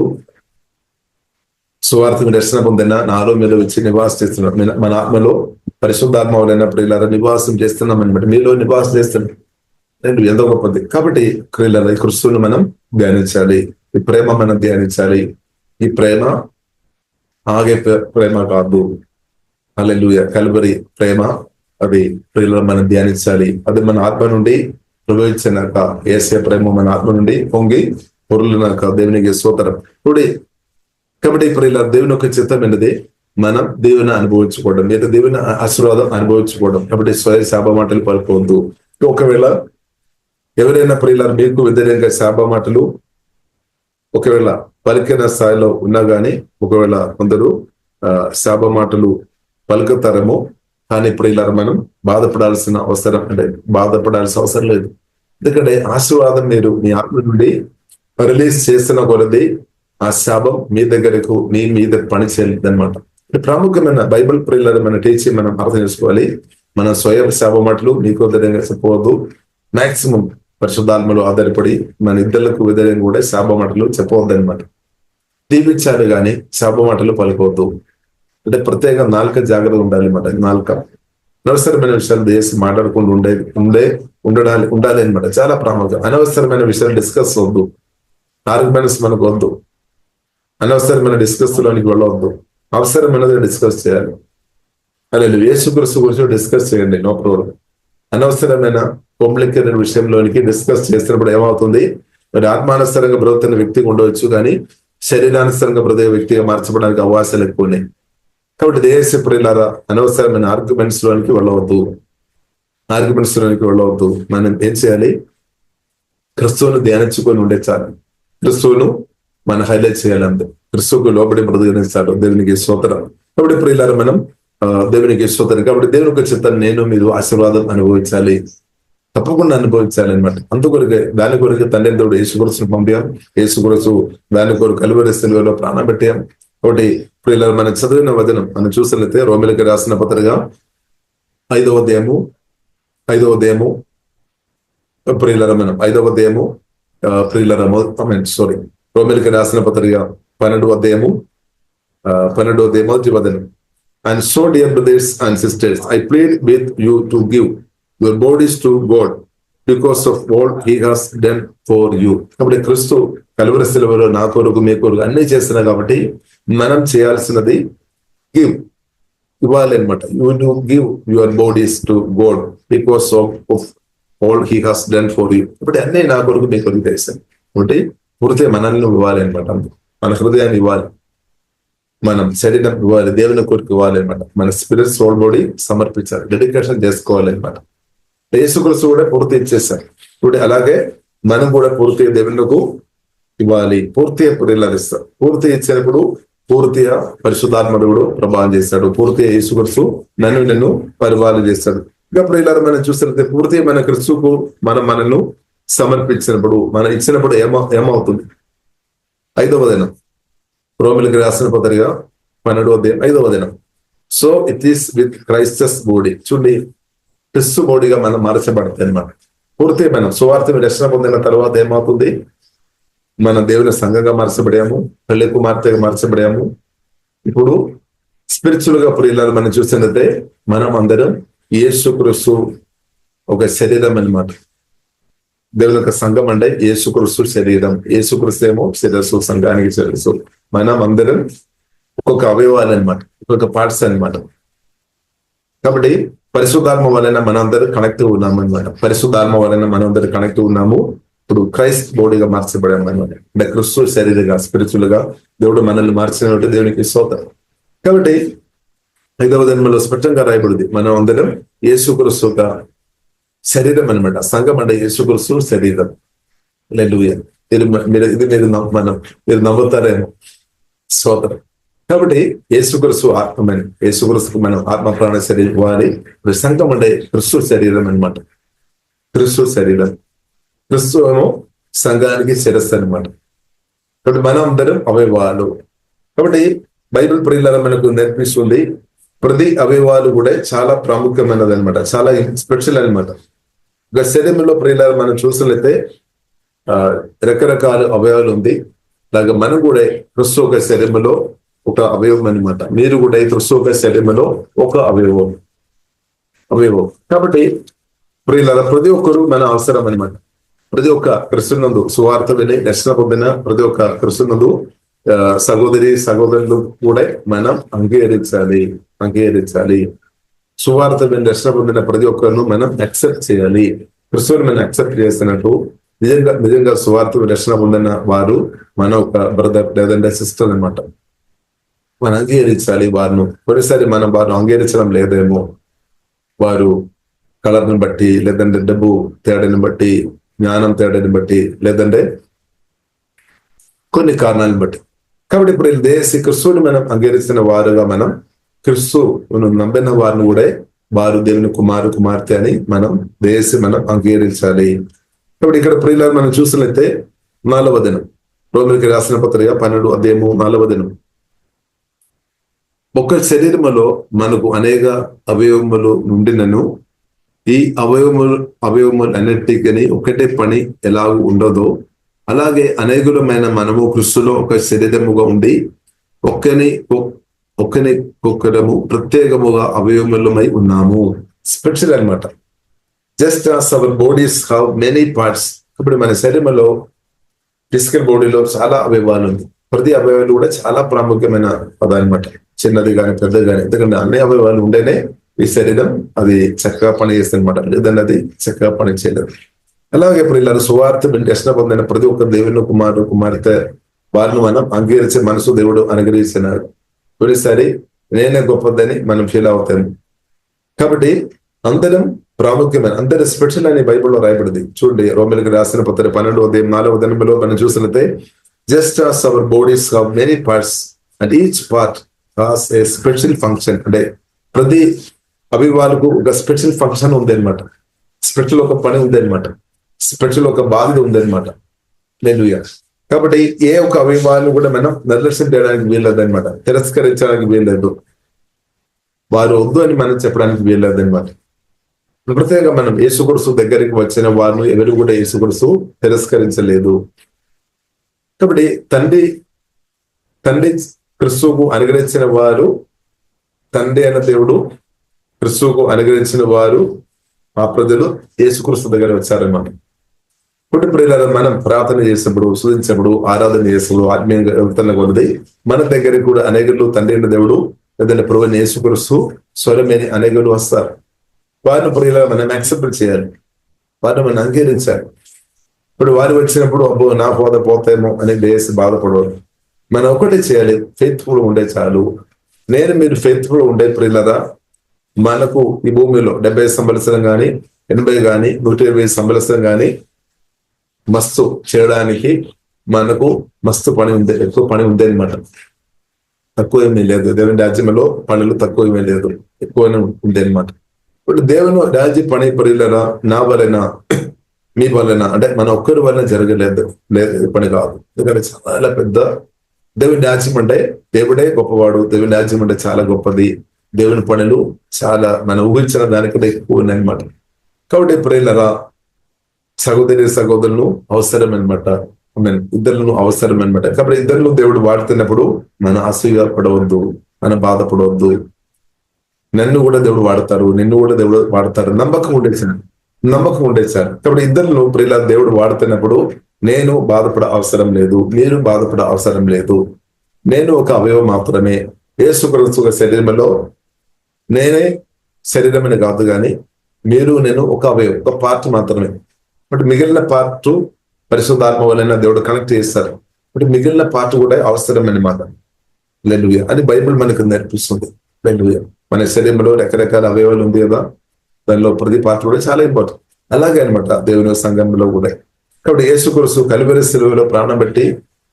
[SPEAKER 2] సువార్తను దర్శన పొందిన నాలో మీద వచ్చి నివాసం చేస్తున్నాం. మన ఆత్మలో పరిశుద్ధాత్మ వలన ప్రియులారా నివాసం చేస్తున్నాం అనమాట. మీలో నివాసం చేస్తున్నాం. నేను ఎంతో గొప్పది. కాబట్టి ప్రియులారా ఈ క్రీస్తుని మనం ధ్యానించాలి, ఈ ప్రేమ మనం ధ్యానించాలి. ఈ ప్రేమ ఆగే ప్రేమ కాదు. హల్లెలూయా. కల్వరి ప్రేమ అది ప్రియులారా మనం ధ్యానించాలి. అది మన ఆత్మ నుండి ప్రవహించినాక, యేసయ్య ప్రేమ మన ఆత్మ నుండి పొంగి పొరులినాక దేవునికి స్తోత్రం. కాబట్టి ప్రియులారా దేవుని యొక్క చిత్తం ఏంటిది? మనం దేవుని అనుభవించుకోవడం, లేదా దేవుని ఆశీర్వాదం అనుభవించుకోవడం. కాబట్టి స్వయ శాప మాటలు పలుకోవద్దు. ఒకవేళ ఎవరైనా ప్రియులారా మీకు వ్యతిరేకంగా శాప మాటలు ఒకవేళ పలికిన స్థాయిలో ఉన్నా గానీ, ఒకవేళ కొందరు శాప మాటలు పలుకుతారేమో, కానీ ప్రియులారా మనం బాధపడాల్సిన అవసరం లేదు. ఎందుకంటే ఆశీర్వాదం మీరు మీ ఆత్మ నుండి రిలీజ్ చేసిన కొలది ఆ శాపం మీ దగ్గరకు మీ మీద పని చేయలేదు అనమాట. ప్రాముఖ్యమైన బైబిల్ ప్రియులారా మన టీచింగ్ మనం అర్థం చేసుకోవాలి. మన స్వయం శాప మాటలు మీకు వ్యతిరేకంగా చెప్పవద్దు. మాక్సిమం పరిశుద్ధాత్మలో ఆధారపడి మన ఇద్దరులకు వ్యతిరేకంగా కూడా శాప మాటలు చెప్పవద్దు అనమాట. దీవించాలి కానీ శాప మాటలు పలుకోవద్దు. అంటే ప్రత్యేక నాలుక జాగ్రత్త ఉండాలి అన్నమాట. నాలుక అనవసరమైన విషయాలు దేశం మాట్లాడకుండా ఉండాలి అనమాట. చాలా ప్రాముఖ్యం. అనవసరమైన విషయాలు డిస్కస్ వద్దు. ఆర్గ్యుమెంట్స్ మనకు వద్దు. అనవసరమైన డిస్కస్ లోనికి వెళ్ళవద్దు. అవసరమైనది డిస్కస్ చేయాలి. అలా యేసుక్రీస్తు గురించి డిస్కస్ చేయండి, నో ప్రాబ్లం. అనవసరమైన కాంప్లికేటెడ్ విషయంలోనికి డిస్కస్ చేసినప్పుడు ఏమవుతుంది, మరి ఆత్మానుసరంగా బ్రతుకుతున్న వ్యక్తిగా ఉండవచ్చు, కానీ శరీరానుసరంగా బ్రతికే వ్యక్తిగా మార్చబడడానికి అవకాశాలు ఎక్కువ ఉన్నాయి. కాబట్టి దేశ ప్రియులారా, అనవసరమైన ఆర్గ్యుమెంట్స్ లోనికి వెళ్ళవద్దు. మనం ఏం చేయాలి, క్రిస్తువును ధ్యానించుకొని ఉండే చాలు. క్రిస్తువును మనం హైలైట్ చేయాలి, అంతే. క్రిస్తువుకు లోబడి బ్రతికించాలి. దేవునికి స్తోత్రం. కాబట్టి ప్రియులారా, మనం దేవునికి స్తోత్రం. కాబట్టి దేవునికి చిత్తం నేను మీరు ఆశీర్వాదం అనుభవించాలి, తప్పకుండా అనుభవించాలి అనమాట. అందుకొరకే దాని కొరకు తండ్రి దేవుడు యేసుక్రీస్తును పంపాం. యేసుక్రీస్తు దాని కొరకు కలువరి శిలువలో ప్రాణం పెట్టాం. కాబట్టి ప్రియులారా, మనం చదివిన వచనం మనం చూసినట్లయితే రోమిలికి రాసిన పత్రిక 5వ అధ్యాయము ప్రియులారా, మనం 5వ అధ్యాయము ప్రియులారా రోమిలికి రాసిన పత్రిక 12వ అధ్యాయము మొదటి వచనం. And so, dear brothers and sisters, I plead with you to give your bodies to God because of what He has done for you. కాబట్టి క్రీస్తు కలువరి శిలువలో నా కొరకు మీ కొరకు అన్ని చేస్తున్నా, కాబట్టి మనం చేయాల్సినది గివ్, ఇవ్వాలి అనమాట. You to give your bodies to God because of all he has done for you. కాబట్టి అన్నీ నా కొరకు మీ కొరకు చేశాను. కాబట్టి పూర్తిగా మనల్ని ఇవ్వాలి అనమాట. మన హృదయాన్ని ఇవ్వాలి, మనం శరీరం ఇవ్వాలి, దేవుని కొరకు ఇవ్వాలి అనమాట. మన స్పిరిట్ సోల్ బాడీ సమర్పించాలి, డెడికేషన్ చేసుకోవాలి అనమాట. యేసుక్రీస్తు కూడా పూర్తి ఇచ్చేసారు. ఇప్పుడు అలాగే మనం కూడా పూర్తిగా దేవునికి ఇవ్వాలి, పూర్తిగా ప్రియులరిస్తాం. పూర్తి ఇచ్చినప్పుడు పూర్తిగా పరిశుద్ధాత్ముడు ప్రభావం చేస్తాడు. పూర్తిగా యేసుక్రీస్తు నన్ను పరిపాలన చేస్తాడు. ఇంకా ప్రియులారా, మనం చూసినట్లయితే పూర్తిగా మన క్రీస్తుకు మనను సమర్పించినప్పుడు, మనం ఇచ్చినప్పుడు ఏమవుతుంది? 5వ దినం రోమిలికి రాసిన పత్రిక 12వ అధ్యాయం 5వ దినం. So it is with Christ's body. చూడండి, క్రిస్తు బాడీగా మనం మార్చబడతాయి అనమాట. పూర్తిగా మనం సువార్త రక్షణ పొందిన తర్వాత ఏమవుతుంది? మనం దేవుని సంఘంగా మార్చబడాము, పెళ్లి కుమార్తెగా మార్చబడాము. ఇప్పుడు స్పిరిచువల్ గా ప్రియులారా, మనం చూసినట్లయితే మనం అందరం యేసుక్రీస్తు ఒక శరీరం అన్నమాట. దేవుని యొక్క సంఘం అంటే యేసుక్రీస్తు శరీరం. యేసుక్రీస్తు ఏమో శిరస్సు, సంఘానికి శిరస్సు. మనం అందరం ఒక్కొక్క అవయవాలు అనమాట, ఒక్కొక్క పార్ట్స్ అనమాట. కాబట్టి పరిశుద్ధాత్మ వలన మనందరూ కనెక్ట్ ఉన్నాము అనమాట. పరిశుద్ధాత్మ వలన మనందరూ కనెక్ట్ ఉన్నాము. ఇప్పుడు క్రైస్ట్ బాడీగా మార్చబడాము అనమాట. అంటే క్రిస్తు శరీరంగా, స్పిరిచువల్ గా దేవుడు మనల్ని మార్చినట్టు దేవునికి స్తోత్రం. కాబట్టి 5వ దినంలో స్పష్టంగా రాయబడింది, మనం అందరం యేసుక్రీస్తు యొక్క శరీరం అనమాట. సంఘం అంటే యేసుక్రీస్తు శరీరం. హల్లెలూయా. మీరు నమ్ముతారేమో. స్తోత్రం. కాబట్టి యేసుక్రీస్తు ఆత్మని, యేసుక్రీస్తుకు మనం ఆత్మ ప్రాణ శరీరం ఇవ్వాలి. సంఘం అంటే క్రిస్తు శరీరం అనమాట. క్రిస్తు శరీరం, క్రిస్తు ఏమో సంఘానికి శిరస్సు అనమాట. కాబట్టి మనం అందరం అవయవాలు. కాబట్టి బైబిల్ ప్రియులారా మనకు నేర్పిస్తుంది, ప్రతి అవయవాలు కూడా చాలా ప్రాముఖ్యమైనది అనమాట, చాలా స్పెషల్ అనమాట. ఒక శరీరంలో ప్రియులారా మనం చూసినట్లయితే రకరకాల అవయవాలు ఉంది. అలాగే మనం కూడా క్రిస్తు ఒక శరీరంలో ఒక అవయవం అనమాట. మీరు కూడా క్రిస్తు ఒక శరీరంలో ఒక అవయవం. కాబట్టి ప్రియులారా, ప్రతి ఒక్కరు మన అవసరం అనమాట. ప్రతి ఒక్క క్రిస్తునందు సువార్త విని రక్షణ పొందిన ప్రతి ఒక్క క్రిస్తునందు సహోదరులు కూడా మనం అంగీకరించాలి. సువార్త విని రక్షణ పొందిన ప్రతి ఒక్కరిను మనం యాక్సెప్ట్ చేయాలి. క్రిస్తువుని మనం యాక్సెప్ట్ చేస్తున్నట్టు నిజంగా సువార్త రక్షణ పొందిన వారు మన ఒక బ్రదర్ లేదంటే సిస్టర్ అనమాట. మనం అంగీకరించాలి వారిను. కొన్నిసారి మనం వారిని అంగీకరించడం లేదేమో, వారు కలర్ని బట్టి, లేదంటే డబ్బు తేడాని బట్టి, జ్ఞానం తేడాని బట్టి, లేదంటే కొన్ని కారణాలను బట్టి. కాబట్టి ఇప్పుడు క్రిస్తువుని మనం అంగీకరించిన వారుగా మనం క్రిస్తువును నమ్మిన వారిని కూడా వారు దేవుని కుమార్తె అని మనం అంగీకరించాలి. కాబట్టి ఇక్కడ ప్రియులారా మనం చూసినట్లయితే 4వ దినం రోమిలికి రాసిన పత్రిక 12వ అధ్యాయము 4వ దినం. ఒక శరీరములో మనకు అనేక అవయవములు నుండినను ఈ అవయవములు అన్నిటికీ ఒకటే పని ఎలాగూ ఉండదో అలాగే అనేకులమైన మనము క్రీస్తులో ఒక శరీరముగా ఉండి ఒక్కరము ప్రత్యేకముగా అవయవములమై ఉన్నాము. స్పెషల్ అన్నమాట. Just as our bodies have many parts. ఇప్పుడు మన శరీరంలో ఫిజికల్ బాడీలో చాలా అవయవాలు ఉంది. ప్రతి అవయవాలు కూడా చాలా ప్రాముఖ్యమైన పదాలు అనమాట. చిన్నది కానీ పెద్దది కానీ, ఎందుకంటే అన్ని అవయవాలు ఉంటేనే ఈ శరీరం అది చక్కగా పని చేస్తుంది అనమాట, లేదంటే అది చక్కగా పని చేయలేదు. అలాగే ఇప్పుడు ఇలా సువార్త రక్షణ పొందిన ప్రతి ఒక్క దేవుని కుమారుడు కుమార్తె వారిని మనం అంగీకరించే మనసు దేవుడు అనుగ్రహిస్తున్నాడు. ప్రతిసారి నేనే గొప్పదని మనం ఫీల్ అవుతాము. కాబట్టి అందరం ప్రాముఖ్యమైన, అందరి స్పెషల్ అని బైబిల్లో రాయబడింది. చూడండి, రోమిలకు రాసిన పత్రిక 12:4 మనం చూసినట్లయితే, just as our bodies have many parts and each part has a special function. అంటే ప్రతి అవయవాలకు ఒక స్పెషల్ ఫంక్షన్ ఉంది అనమాట, స్పెషల్ ఒక పని ఉంది అనమాట, స్పెషల్ ఒక బాధ్యత ఉంది అనమాట. కాబట్టి ఏ ఒక అవయవాలు కూడా మనం నిర్లక్ష్యం చేయడానికి వీల్లేదు అనమాట, తిరస్కరించడానికి వీల్లేదు, వారు వద్దు అని మనం చెప్పడానికి వీల్లేదు అనమాట. ప్రత్యేకంగా మనం యేసుక్రీస్తు దగ్గరికి వచ్చిన వారిని ఎవరు కూడా యేసుక్రీస్తు తిరస్కరించలేదు. కాబట్టి తండ్రి క్రీస్తుకు అనుగ్రహించిన వారు, తండ్రి అయిన దేవుడు క్రీస్తుకు అనుగ్రహించిన వారు, ఆ ప్రజలు యేసుక్రీస్తు దగ్గర వచ్చారన్నమాట. ఇప్పుడు ప్రియులారా, మనం ప్రార్థన చేసినప్పుడు, స్తుతించినప్పుడు, ఆరాధన చేసినప్పుడు, ఆత్మీయంగా వెళ్తున్న కొలది మన దగ్గరికి కూడా అనేకులు తండ్రి అయిన దేవుడు లేదంటే ప్రభువైన యేసుక్రీస్తు స్వరమేని అనేకులు వస్తారు. వారిని ప్రియులారా మనం యాక్సెప్ట్ చేయాలి, వారిని మనం అంగీకరించాలి. ఇప్పుడు వారు వచ్చినప్పుడు అబ్బో నా హోదా పోతాయేమో అని వేసి బాధపడవద్దు. మనం ఒకటి చేయాలి, ఫెయిత్ఫుల్ ఉండే చాలు. మీరు ఫెయిత్ఫుల్ ఉండే ప్రియులారా, మనకు ఈ భూమిలో 70 సంవత్సరం కానీ 80 కానీ 120 సంవత్సరం కానీ మస్తు చేయడానికి మనకు మస్తు పని ఉంది, ఎక్కువ పని ఉంది అనమాట. తక్కువ ఏమీ లేదు. దేవుని రాజ్యంలో పనులు తక్కువ ఏమీ లేదు, ఎక్కువనే ఉంది అనమాట. ఇప్పుడు దేవుని రాజ్య పని ప్రియులారా నా వలన మీ వలన అంటే మన ఒక్కరి వలన జరగలేదు, లేదు పని కాదు. ఎందుకంటే చాలా పెద్ద దేవుని రాజ్యం అంటే దేవుడే గొప్పవాడు, దేవుని రాజ్యం అంటే చాలా గొప్పది, దేవుని పనులు చాలా మనం ఊహించిన దానికంటే ఎక్కువ ఉన్నాయన్నమాట. కాబట్టి ప్రియులారా, సహోదరులను అవసరం అనమాట, ఇద్దరులను అవసరం అనమాట. కాబట్టి ఇద్దరును దేవుడు వాడుతున్నప్పుడు మనం అసూయ పడవద్దు, మనం బాధపడవద్దు. నన్ను కూడా దేవుడు వాడతారు, నిన్ను కూడా దేవుడు వాడతారు, నమ్మకం ఉండేసారు. కాబట్టి ఇద్దరును ప్రియుల దేవుడు వాడుతున్నప్పుడు నేను బాధపడ అవసరం లేదు, మీరు బాధపడ అవసరం లేదు. నేను ఒక అవయవం మాత్రమే. యేసుక్రీస్తు శరీరంలో నేనే శరీరమని కాదు, కానీ మీరు నేను ఒక అవయవం, ఒక పార్ట్ మాత్రమే. బట్ మిగిలిన పార్ట్ పరిశుద్ధాత్మ వలన దేవుడు కనెక్ట్ చేస్తారు. బట్ మిగిలిన పార్ట్ కూడా అవసరమైన మాట. హల్లెలూయా అని బైబిల్ మనకు నేర్పిస్తుంది. హల్లెలూయా. మన శరీరంలో రకరకాల అవయవాలు ఉంది కదా, దానిలో ప్రతి పార్ట్ కూడా చాలా ఇంపార్టెంట్. అలాగే అనమాట దేవుని సంఘంలో కూడా. కాబట్టి యేసుక్రీస్తు కల్వరి శిలువలో ప్రాణం పెట్టి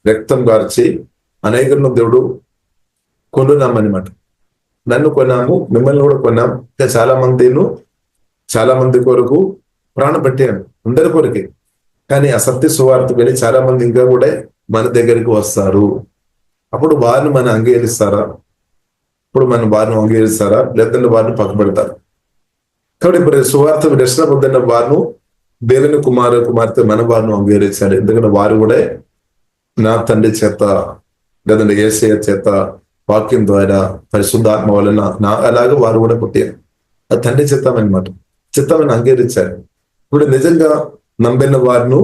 [SPEAKER 2] రక్తం గార్చి అనేకులను దేవుడు కొనున్నామన్నమాట. నన్ను కొన్నాము, మిమ్మల్ని కూడా కొన్నాం. చాలా మంది కొరకు ప్రాణం పెట్టాను, అందరి కొరకే. కానీ ఆ సత్య సువార్త విని చాలా మంది ఇంకా కూడా మన దగ్గరికి వస్తారు. అప్పుడు వారిని మనం అంగీకరిస్తారా? లేదంటే వారిని పక్కబెడతారు. కాబట్టి ఇప్పుడు సువార్త రక్షణ పొందిన వారిని దేవుని కుమార్తె మన వారిని అంగీకరించాలి. ఎందుకంటే వారు కూడా నా తండ్రి చేత లేదంటే యేసయ్య చేత వాక్యం ద్వారా పరిశుద్ధాత్మ వలన అలాగే వారు కూడా పుట్టారు. అది తండ్రి చిత్తమని అంగీకరించారు. ఇప్పుడు నిజంగా నమ్మిన వారిని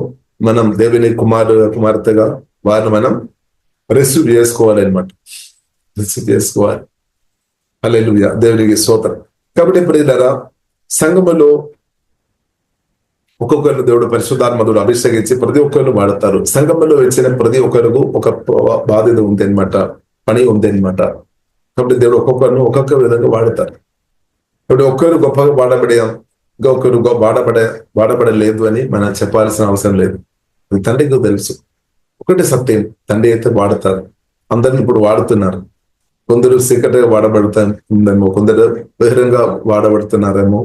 [SPEAKER 2] మనం దేవుని కుమార్తెగా వారిని మనం రిసీవ్ చేసుకోవాలి. హల్లెలూయా, దేవునికి స్తోత్రం. కాబట్టి ప్రియులారా, సంఘములో ఒక్కొక్కరు దేవుడు పరిశుద్ధాత్మడు అభిషేకించి ప్రతి ఒక్కరు వాడతారు. సంఘంలో వచ్చిన ప్రతి ఒక్కరికి ఒక బాధ్యత ఉంది అనమాట, పని ఉంది అనమాట. కాబట్టి దేవుడు ఒక్కొక్కరిని ఒక్కొక్క విధంగా వాడతారు. ఇప్పుడు ఒక్కరు గొప్పగా వాడబడే ఇంకొకరు వాడబడలేదు అని మనం చెప్పాల్సిన అవసరం లేదు. అది తండ్రికి తెలుసు. ఒకటి సత్యం, తండ్రి అయితే వాడతారు. అందరిని ఇప్పుడు వాడుతున్నారు. కొందరు సీక్రెట్గా వాడబడుతుందేమో, కొందరు బహిరంగ వాడబడుతున్నారేమో.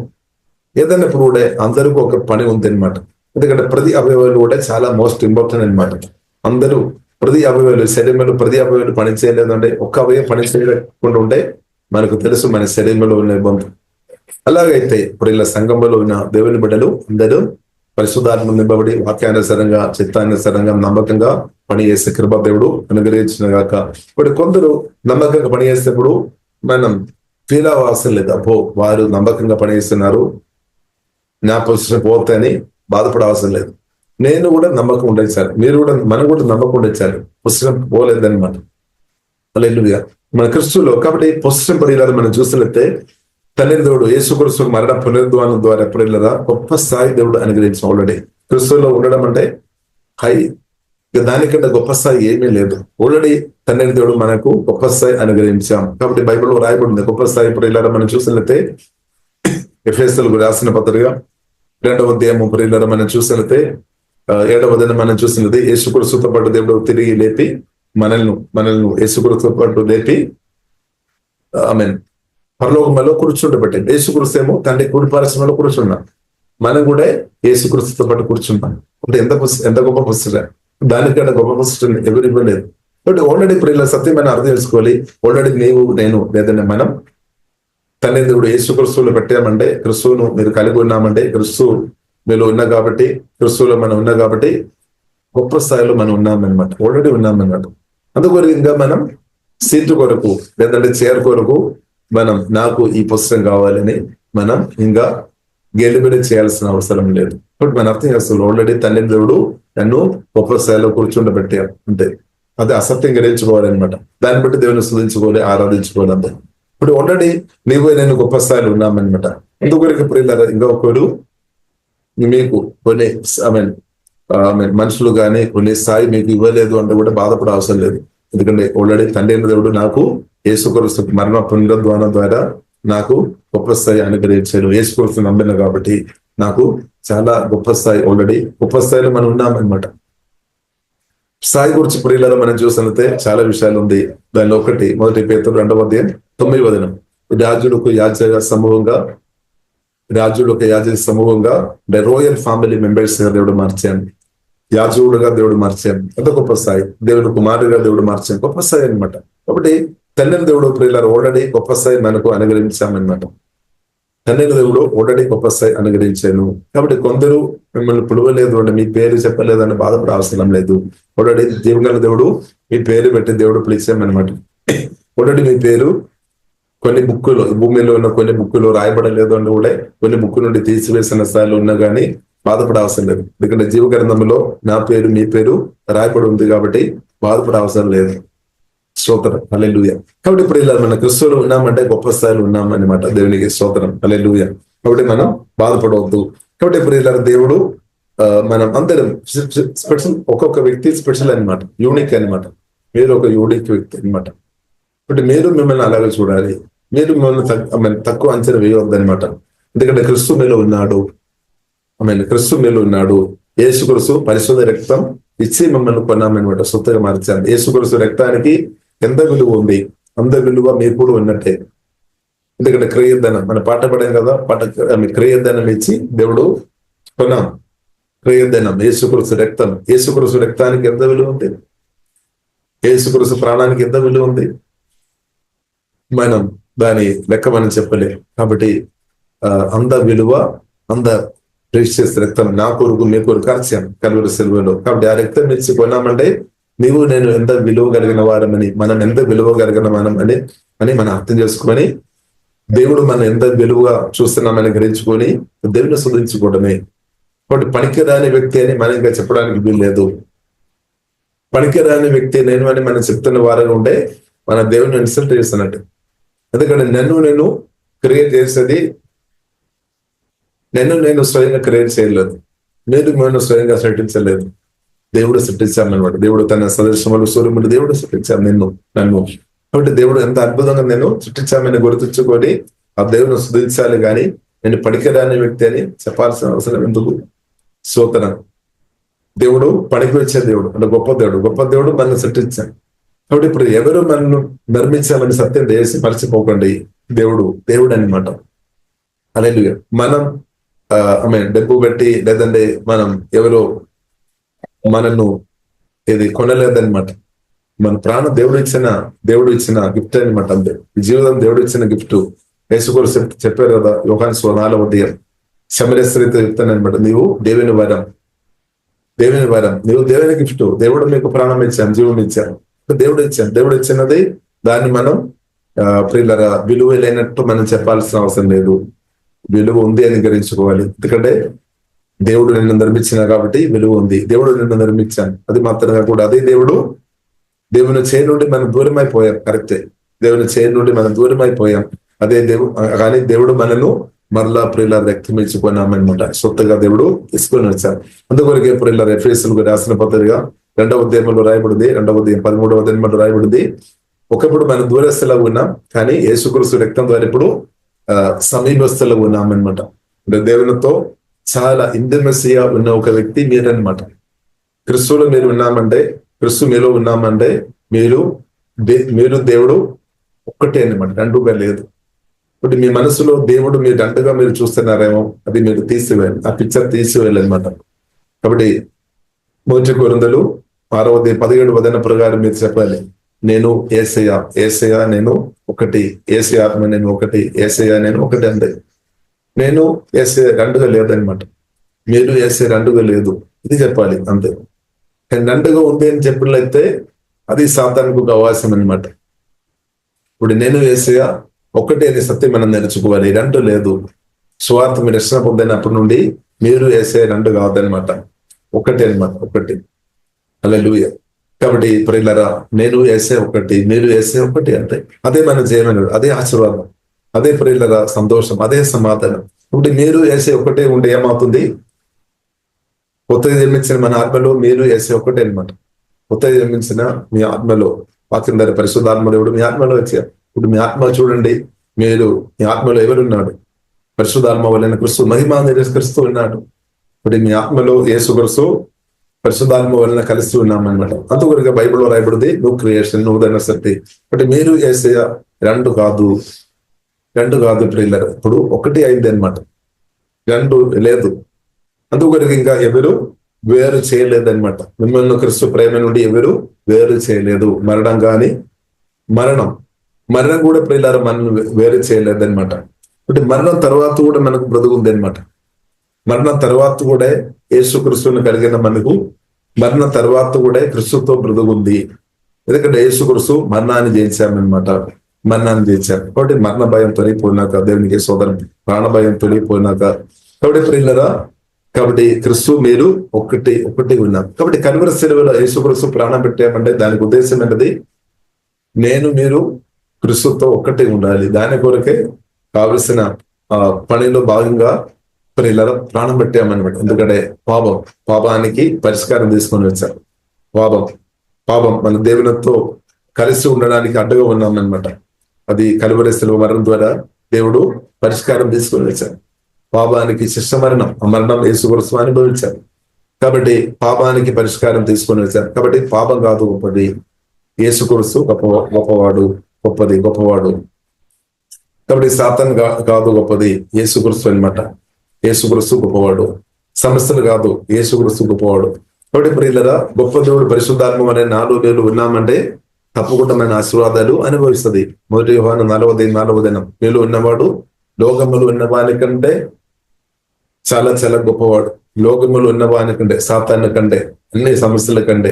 [SPEAKER 2] ఏదైనా ఇప్పుడు కూడా అందరికీ ఒక పని ఉంది అనమాట. ఎందుకంటే ప్రతి అవయవాలు కూడా చాలా మోస్ట్ ఇంపార్టెంట్ అనమాట. అందరూ ప్రతి అవయవాలు శరీరంలో ప్రతి అవయవాలు పని చేయలేదు అంటే, ఒక్క అవయవం పని చేయకుండా ఉంటే మనకు తెలుసు మన శరీరంలో ఉన్న ఇబ్బంది. అలాగైతే ఇప్పుడు ఇలా సంఘంలో ఉన్న దేవుని బిడ్డలు అందరూ పరిశుద్ధాత్మ నింపబడి వాక్యానుసారంగా చిత్తానుసారంగా నమ్మకంగా పనిచేసే కృప దేవుడు అనుగ్రహించిన గాక. ఇప్పుడు కొందరు నమ్మకంగా పనిచేసేప్పుడు మనం ఫీల్ అవ్వాల్సిన లేదు, అబ్బో వారు నమ్మకంగా పనిచేస్తున్నారు, నా పొజిషన్ పోతే అని బాధపడవలసిన లేదు. నేను కూడా నమ్మకం ఉండేది సార్, మీరు కూడా మనం కూడా నమ్మకం ఉండేది సార్, పుస్తకం పోలేదన్నమాట. హల్లెలూయా. మన క్రిస్తులో కాబట్టి పొజిషన్ పరిహారం మనం చూసినట్లయితే తండ్రి దేవుడు యేసుక్రీస్తు మరణ పునరుద్ధానం ద్వారా ఎప్పుడైనా గొప్ప స్థాయి దేవుడు అనుగ్రహించాం. ఆల్రెడీ క్రిస్తులో ఉండడం అంటే హై, ఇక దానికంటే గొప్ప స్థాయి ఏమీ లేదు. ఆల్రెడీ తండ్రి దేవుడు మనకు గొప్ప స్థాయి అనుగ్రహించాం. కాబట్టి బైబిల్లో రాయబడింది గొప్ప స్థాయి ఇప్పుడు మనం చూసినట్లయితే ఎఫెసీయులకు రాసిన పత్రిక 2వ అధ్యాయం 30 మనం చూసినట్లయితే 7వ వచనం మనం చూసినది యేసుక్రీస్తుతో పాటు దేవుడు తిరిగి లేపి మనల్ని యేసుక్రీస్తుతో పాటు లేపి ఆమేన్ పరలోకంలో కూర్చుండబెట్టి, యేసుక్రీస్తు ఏమో తండ్రి కుడి పార్శ్వంలో కూర్చున్నాం, మనం కూడా యేసుక్రీస్తుతో పాటు కూర్చున్నాం. అంటే ఎంత గొప్ప పుస్తకం, దానికంటే గొప్ప పుస్తకం ఎవరు ఇవ్వలేదు. కాబట్టి ఆల్రెడీ ఇప్పుడు ఇలా సత్యం మనం అర్థం చేసుకోవాలి. ఆల్రెడీ నీవు నేను లేదంటే మనం తండ్రి దేవుడు యేసుక్రీస్తువులో పెట్టామంటే, క్రిస్తువును మీరు కలిగి ఉన్నామంటే, క్రిస్తువు మీలో ఉన్నా కాబట్టి, క్రిస్తువులో మనం ఉన్నా కాబట్టి గొప్ప స్థాయిలో మనం ఉన్నామన్నమాట, ఆల్రెడీ ఉన్నామన్నమాట. అందుకొరకు ఇంకా మనం సీటు కొరకు లేదంటే చైర్ కొరకు మనం నాకు ఈ పుస్తకం కావాలని మనం ఇంకా గెలిబిడి చేయాల్సిన అవసరం లేదు. బట్ మన అర్థం చేస్తాం ఆల్రెడీ తండ్రి దేవుడు నన్ను గొప్ప స్థాయిలో కూర్చుండబెట్టారు అంటే అది అసత్యం గ్రహించుకోవాలన్నమాట. దాన్ని బట్టి దేవుని స్తుతించుకోవాలి, ఆరాధించుకోవాలి అంతే. ఇప్పుడు ఆల్రెడీ నీవు నేను గొప్ప స్థాయిలో ఉన్నామన్నమాట. అందుకొరకు ఇప్పుడు ఇంకా ఒకరు మీకు కొన్ని మనుషులు కానీ కొన్ని స్థాయి మీకు ఇవ్వలేదు అంటే కూడా బాధపడే అవసరం లేదు. ఎందుకంటే ఆల్రెడీ తండ్రి దేవుడు నాకు యేసుక్రీస్తు మరణ పునరుద్ధానం ద్వారా నాకు గొప్ప స్థాయి అనుగ్రహించారు. యేసుక్రీస్తు నమ్మిన కాబట్టి నాకు చాలా గొప్ప స్థాయి, ఆల్రెడీ గొప్ప స్థాయిలో మనం ఉన్నామన్నమాట. స్థాయి గురించి ఇప్పుడు మనం చూసినట్లయితే చాలా విషయాలు ఉంది. దానిలో ఒకటి 1 పేతురు 2వ అధ్యాయం 9వ వచనం రాజులకు యాజక సమూహంగా రాయల్ ఫ్యామిలీ మెంబర్స్ గా దేవుడు మార్చాను, యాజకుడుగా దేవుడు మార్చాను. అంత గొప్ప స్థాయి. దేవుడు కుమారుడిగా దేవుడు మార్చాను, గొప్ప స్థాయి అనమాట. కాబట్టి తండ్రి దేవుడు ప్రియులారా ఆల్రెడీ గొప్ప స్థాయి మనకు అనుగ్రహించామన్నమాట. తండ్రి దేవుడు ఆల్రెడీ గొప్ప స్థాయి అనుగ్రహించాను. కాబట్టి కొందరు మిమ్మల్ని పిలవలేదు అంటే మీ పేరు చెప్పలేదు అని బాధపడే అవసరం లేదు. ఆల్రెడీ జీవగల దేవుడు మీ పేరు పెట్టి దేవుడు పిలిచామన్నమాట. ఆల్రెడీ మీ పేరు కొన్ని బుక్కులు, భూమిలో ఉన్న కొన్ని బుక్కులు రాయబడలేదు అని కూడా కొన్ని బుక్కు నుండి తీసివేసిన స్థాయిలో ఉన్నా కానీ బాధపడే అవసరం లేదు. ఎందుకంటే జీవ గ్రంథంలో నా పేరు మీ పేరు రాయబడి ఉంది కాబట్టి బాధపడే అవసరం లేదు. స్తోత్రం, హల్లెలూయా. కాబట్టి ఇప్పుడు ఇలా మన క్రిస్తువులో ఉన్నామంటే గొప్ప స్థాయిలో ఉన్నామన్నమాట. దేవునికి స్తోత్రం, హల్లెలూయా. కాబట్టి మనం బాధపడవద్దు. కాబట్టి ఇప్పుడు ఇలా దేవుడు మనం అందరం స్పెషల్, ఒక్కొక్క వ్యక్తి స్పెషల్ అనమాట, యూనిక్ అనమాట. మీరు ఒక యూనిక్ వ్యక్తి అనమాట. కాబట్టి మీరు మిమ్మల్ని అలాగే చూడాలి. మీరు మిమ్మల్ని తక్కువ అంచనా వేయవద్దు అనమాట. ఎందుకంటే క్రిస్తు మీలో ఉన్నాడు, క్రిస్తు మీలో ఉన్నాడు. యేసుక్రీస్తు పరిశుద్ధ రక్తం ఇచ్చి మమ్మల్ని కొన్నామన్నమాట, సొత్తుగా మార్చాను. యేసుక్రీస్తు రక్తానికి ఎంత విలువ ఉంది, అంత విలువ మీకు కూడా ఉన్నట్టే. ఎందుకంటే క్రయధనం మన పాట పడాం కదా, క్రయధనం ఇచ్చి దేవుడు కొన్నాం. క్రయధనం యేసుక్రీస్తు రక్తం, యేసుక్రీస్తు రక్తానికి ఎంత విలువ ఉంది, యేసుక్రీస్తు ప్రాణానికి ఎంత విలువ ఉంది, మనం దాని లెక్క మనం చెప్పలే. కాబట్టి అంద విలువ, అంద ప్రీషియస్ రక్తం నా కొరకు మీ కొరకు కార్చాను కల్వరి సిలువలో. కాబట్టి ఆ రక్తం మించి కొన్నామంటే నీవు నేను ఎంత విలువ కలిగిన వారమని, మనం ఎంత విలువ కలిగిన మనం అని మనం అర్థం చేసుకొని దేవుడు మనం ఎంత విలువగా చూస్తున్నామని గ్రహించుకొని దేవుని స్తుతించుకోవడమే. కాబట్టి పనికిరాని వ్యక్తి అని మనం ఇంకా చెప్పడానికి వీల్లేదు. పనికిరాని వ్యక్తి నేను అని మనం చెప్తున్న వారంగా ఉంటే మన దేవుని ఇన్సల్ట్ చేస్తున్నట్టు. ఎందుకంటే నేను క్రియేట్ చేసేది నేను స్వయంగా క్రియేట్ చేయలేదు, నేను స్వయంగా సృష్టించలేదు, దేవుడు సృష్టించామన్నమాట. దేవుడు తన సదృశములు సూర్యములు దేవుడు సృష్టించాను నన్ను. కాబట్టి దేవుడు ఎంత అద్భుతంగా నేను సృష్టించామని గుర్తుంచుకొని ఆ దేవుని స్తుతించాలి. కానీ నేను పనికిరాని వ్యక్తి అని చెప్పాల్సిన అవసరం ఎందుకు? స్తోత్రం. దేవుడు పనికి వచ్చే దేవుడు అంటే గొప్ప దేవుడు మనల్ని సృష్టించాడు. కాబట్టి ఇప్పుడు ఎవరు మనల్ని నిర్మించామని సత్యం చేసి మర్చిపోకండి. దేవుడు అనమాట. హల్లెలూయా. మనం డబ్బు పెట్టి లేదంటే మనం ఎవరో మనల్ని ఇది కొనలేదన్నమాట. మన ప్రాణం దేవుడు ఇచ్చిన గిఫ్ట్ అనమాట. అంతే, జీవితం దేవుడు ఇచ్చిన గిఫ్ట్. యేసుక్రీస్తు చెప్పారు కదా యోహాను 4వ అధ్యాయం శమర్య స్త్రీతో చెప్తానమాట, నీవు దేవుని వరం, నీవు దేవుని గిఫ్ట్. దేవుడు మీకు ప్రాణం ఇచ్చాను, జీవం ఇచ్చాను, దేవుడు ఇచ్చినది దాన్ని మనం ప్రియులరా విలువ లేనట్టు మనం చెప్పాల్సిన అవసరం లేదు. విలువ ఉంది అని గ్రహించుకోవాలి. ఎందుకంటే దేవుడు నిన్ను నిర్మించిన కాబట్టి విలువ ఉంది. దేవుడు నిన్ను నిర్మించాను, అది మాత్రమే కూడా అదే దేవుడు దేవుని చేయి నుండి మనం దూరం అయిపోయాం, కరెక్టే. దేవుని చేయి నుండి మనం దూరం అయిపోయాం. అదే కానీ దేవుడు మనను మరలా ప్రియుల వ్యక్తమించుకున్నామనమాట. సొత్తగా దేవుడు తీసుకొని వచ్చారు. అందుకొరకే ప్రియుల ఎఫెసీయులకు రాసిన పత్రిక 2వ అధ్యాయంలో రాయబడింది, 2వ అధ్యాయం 13వ అధ్యాయంలో రాయబడింది. ఒకప్పుడు మనం దూరస్తులో ఉన్నాం, కానీ యేసుక్రీస్తు రక్తం ద్వారా ఇప్పుడు సమీపస్తులో ఉన్నామన్నమాట. దేవునితో చాలా ఇంటిమసీగా ఉన్న ఒక వ్యక్తి మీరన్నమాట. క్రిస్తులో మీరు ఉన్నామంటే, క్రిస్తు మీలో ఉన్నామంటే మీరు దేవుడు ఒక్కటే అన్నమాట, రెండుగా లేదు. ఇప్పుడు మీ మనసులో దేవుడు మీరు రెండుగా మీరు చూస్తున్నారేమో, అది మీరు తీసివేయాలి, ఆ పిక్చర్ తీసివేయాలన్నమాట. కాబట్టి 1 కొరింథీయులు 6వ అధ్యాయం 17వ వచనం ప్రకారం మీరు చెప్పాలి, నేను యేసయ్య నేను ఒకటి, యేసయ్య ఆత్మ నేను ఒకటి, యేసయ్య నేను ఒకటి. అంటే నేను యేసయ్య రెండుగా లేదనమాట, మీరు యేసయ్య రెండుగా లేదు, ఇది చెప్పాలి అంతే. కానీ రెండుగా ఉంది అని చెప్పినట్లయితే అది సాతానుకు ఒక అవకాశం అనమాట. ఇప్పుడు నేను యేసయ్య ఒకటి అనే సత్యం మనం నేర్చుకోవాలి, రెండు లేదు. స్వార్థ మీరు రక్షణ పొందినప్పటి నుండి మీరు యేసయ్య రెండు కావద్దనమాట, ఒకటి అనమాట, ఒకటి. హల్లెలూయా. కాబట్టి ప్రియులారా, నేను యేసయ్య ఒకటి, మీరు యేసయ్య ఒకటి, అంటే అదే మన జీవనం, అదే ఆశీర్వాదం, అదే ప్రియులారా సంతోషం, అదే సమాధానం. ఇప్పుడు మీరు యేసయ్య ఒకటే ఉంటే ఏమవుతుంది? కొత్తగా జన్మించిన మన ఆత్మలో మీరు యేసయ్య ఒకటే అనమాట. కొత్తగా జన్మించిన మీ ఆత్మలో వాక్యం ద్వారా పరిశుద్ధాత్మ దేవుడు మీ ఆత్మలో వచ్చారు. ఇప్పుడు మీ ఆత్మ చూడండి, మీ ఆత్మలో ఎవరున్నాడు? పరిశుద్ధాత్మ వలన క్రీస్తు మహిమ నిరస్కరిస్తూ ఉన్నాడు. ఇప్పుడు మీ ఆత్మలో యేసు క్రీస్తు పరిశుద్ధాత్మ వలన కలిసి ఉన్నామన్నమాట. అందుకొరగా బైబిల్లో రాయబడింది, నువ్వు క్రియేషన్, నూతన శక్తి. అంటే మీరు యేసయ్య రెండు కాదు ప్రియులారా, ఇప్పుడు ఒకటి అయింది అనమాట, రెండు లేదు. అందుకొరకు ఇంకా ఎవరు వేరు చేయలేదన్నమాట. మిమ్మల్ని క్రీస్తు ప్రేమ నుండి ఎవరు వేరు చేయలేదు. మరణం కూడా ప్రియులారా మనల్ని వేరు చేయలేదన్నమాట. అంటే మరణం తర్వాత కూడా మనకు బ్రతుకుంది అనమాట. మరణం తర్వాత కూడా యేసు క్రీస్తుని కలిగిన మనకు మరణం తర్వాత కూడా క్రీస్తుతో బ్రతుకుంది. ఎందుకంటే యేసు క్రీస్తు మరణాన్ని జయించామన్నమాట, మరణాన్ని జయించాం. కాబట్టి మరణ భయం తొలగిపోయినాక, దేవునికి సోదరం ప్రాణ భయం తొలగిపోయినాక, కాబట్టి ప్రియులారా, కాబట్టి క్రీస్తు మీరు ఒకటి ఉన్నాం. కాబట్టి కల్వరి శిలువలో యేసు క్రీస్తు ప్రాణం పెట్టామంటే దానికి ఉద్దేశం ఏంటది? మీరు క్రీస్తుతో ఒక్కటే ఉండాలి. దాని కొరకే కావలసిన పనిలో భాగంగా ప్రియులారా ప్రాణం పెట్టామన్నమాట. ఎందుకంటే పాపానికి పరిష్కారం తీసుకొని వచ్చారు. పాపం మన దేవునితో కలిసి ఉండడానికి అడ్డుగా ఉన్నామన్నమాట. అది కల్వరి శిలువ మరణం ద్వారా దేవుడు పరిష్కారం తీసుకొని వచ్చారు. పాపానికి శిక్ష మరణం, ఆ మరణం యేసు క్రీస్తు అనుభవించారు. కాబట్టి పాపానికి పరిష్కారం తీసుకొని వచ్చారు. కాబట్టి పాపం కాదు గొప్పది, యేసు క్రీస్తు గొప్పవాడు. కాబట్టి సాతాను కాదు గొప్పది, యేసు క్రీస్తు అన్నమాట. యేసు క్రీస్తు గొప్పవాడు. సమస్యలు కాదు, యేసు క్రీస్తు గొప్పవాడు. కాబట్టి ప్రియులారా, గొప్ప దేవుడు పరిశుద్ధాత్మ అనే 4 వేలు ఉన్నామంటే తప్పకుండా మన ఆశీర్వాదాలు అనుభవిస్తుంది. 1 యోహాను 4వ దినం, మీలో ఉన్నవాడు లోకములు ఉన్న వాని కంటే చాలా చాలా గొప్పవాడు. లోకములు ఉన్న వాని కంటే, సాతాను కంటే, అన్ని సమస్యల కంటే,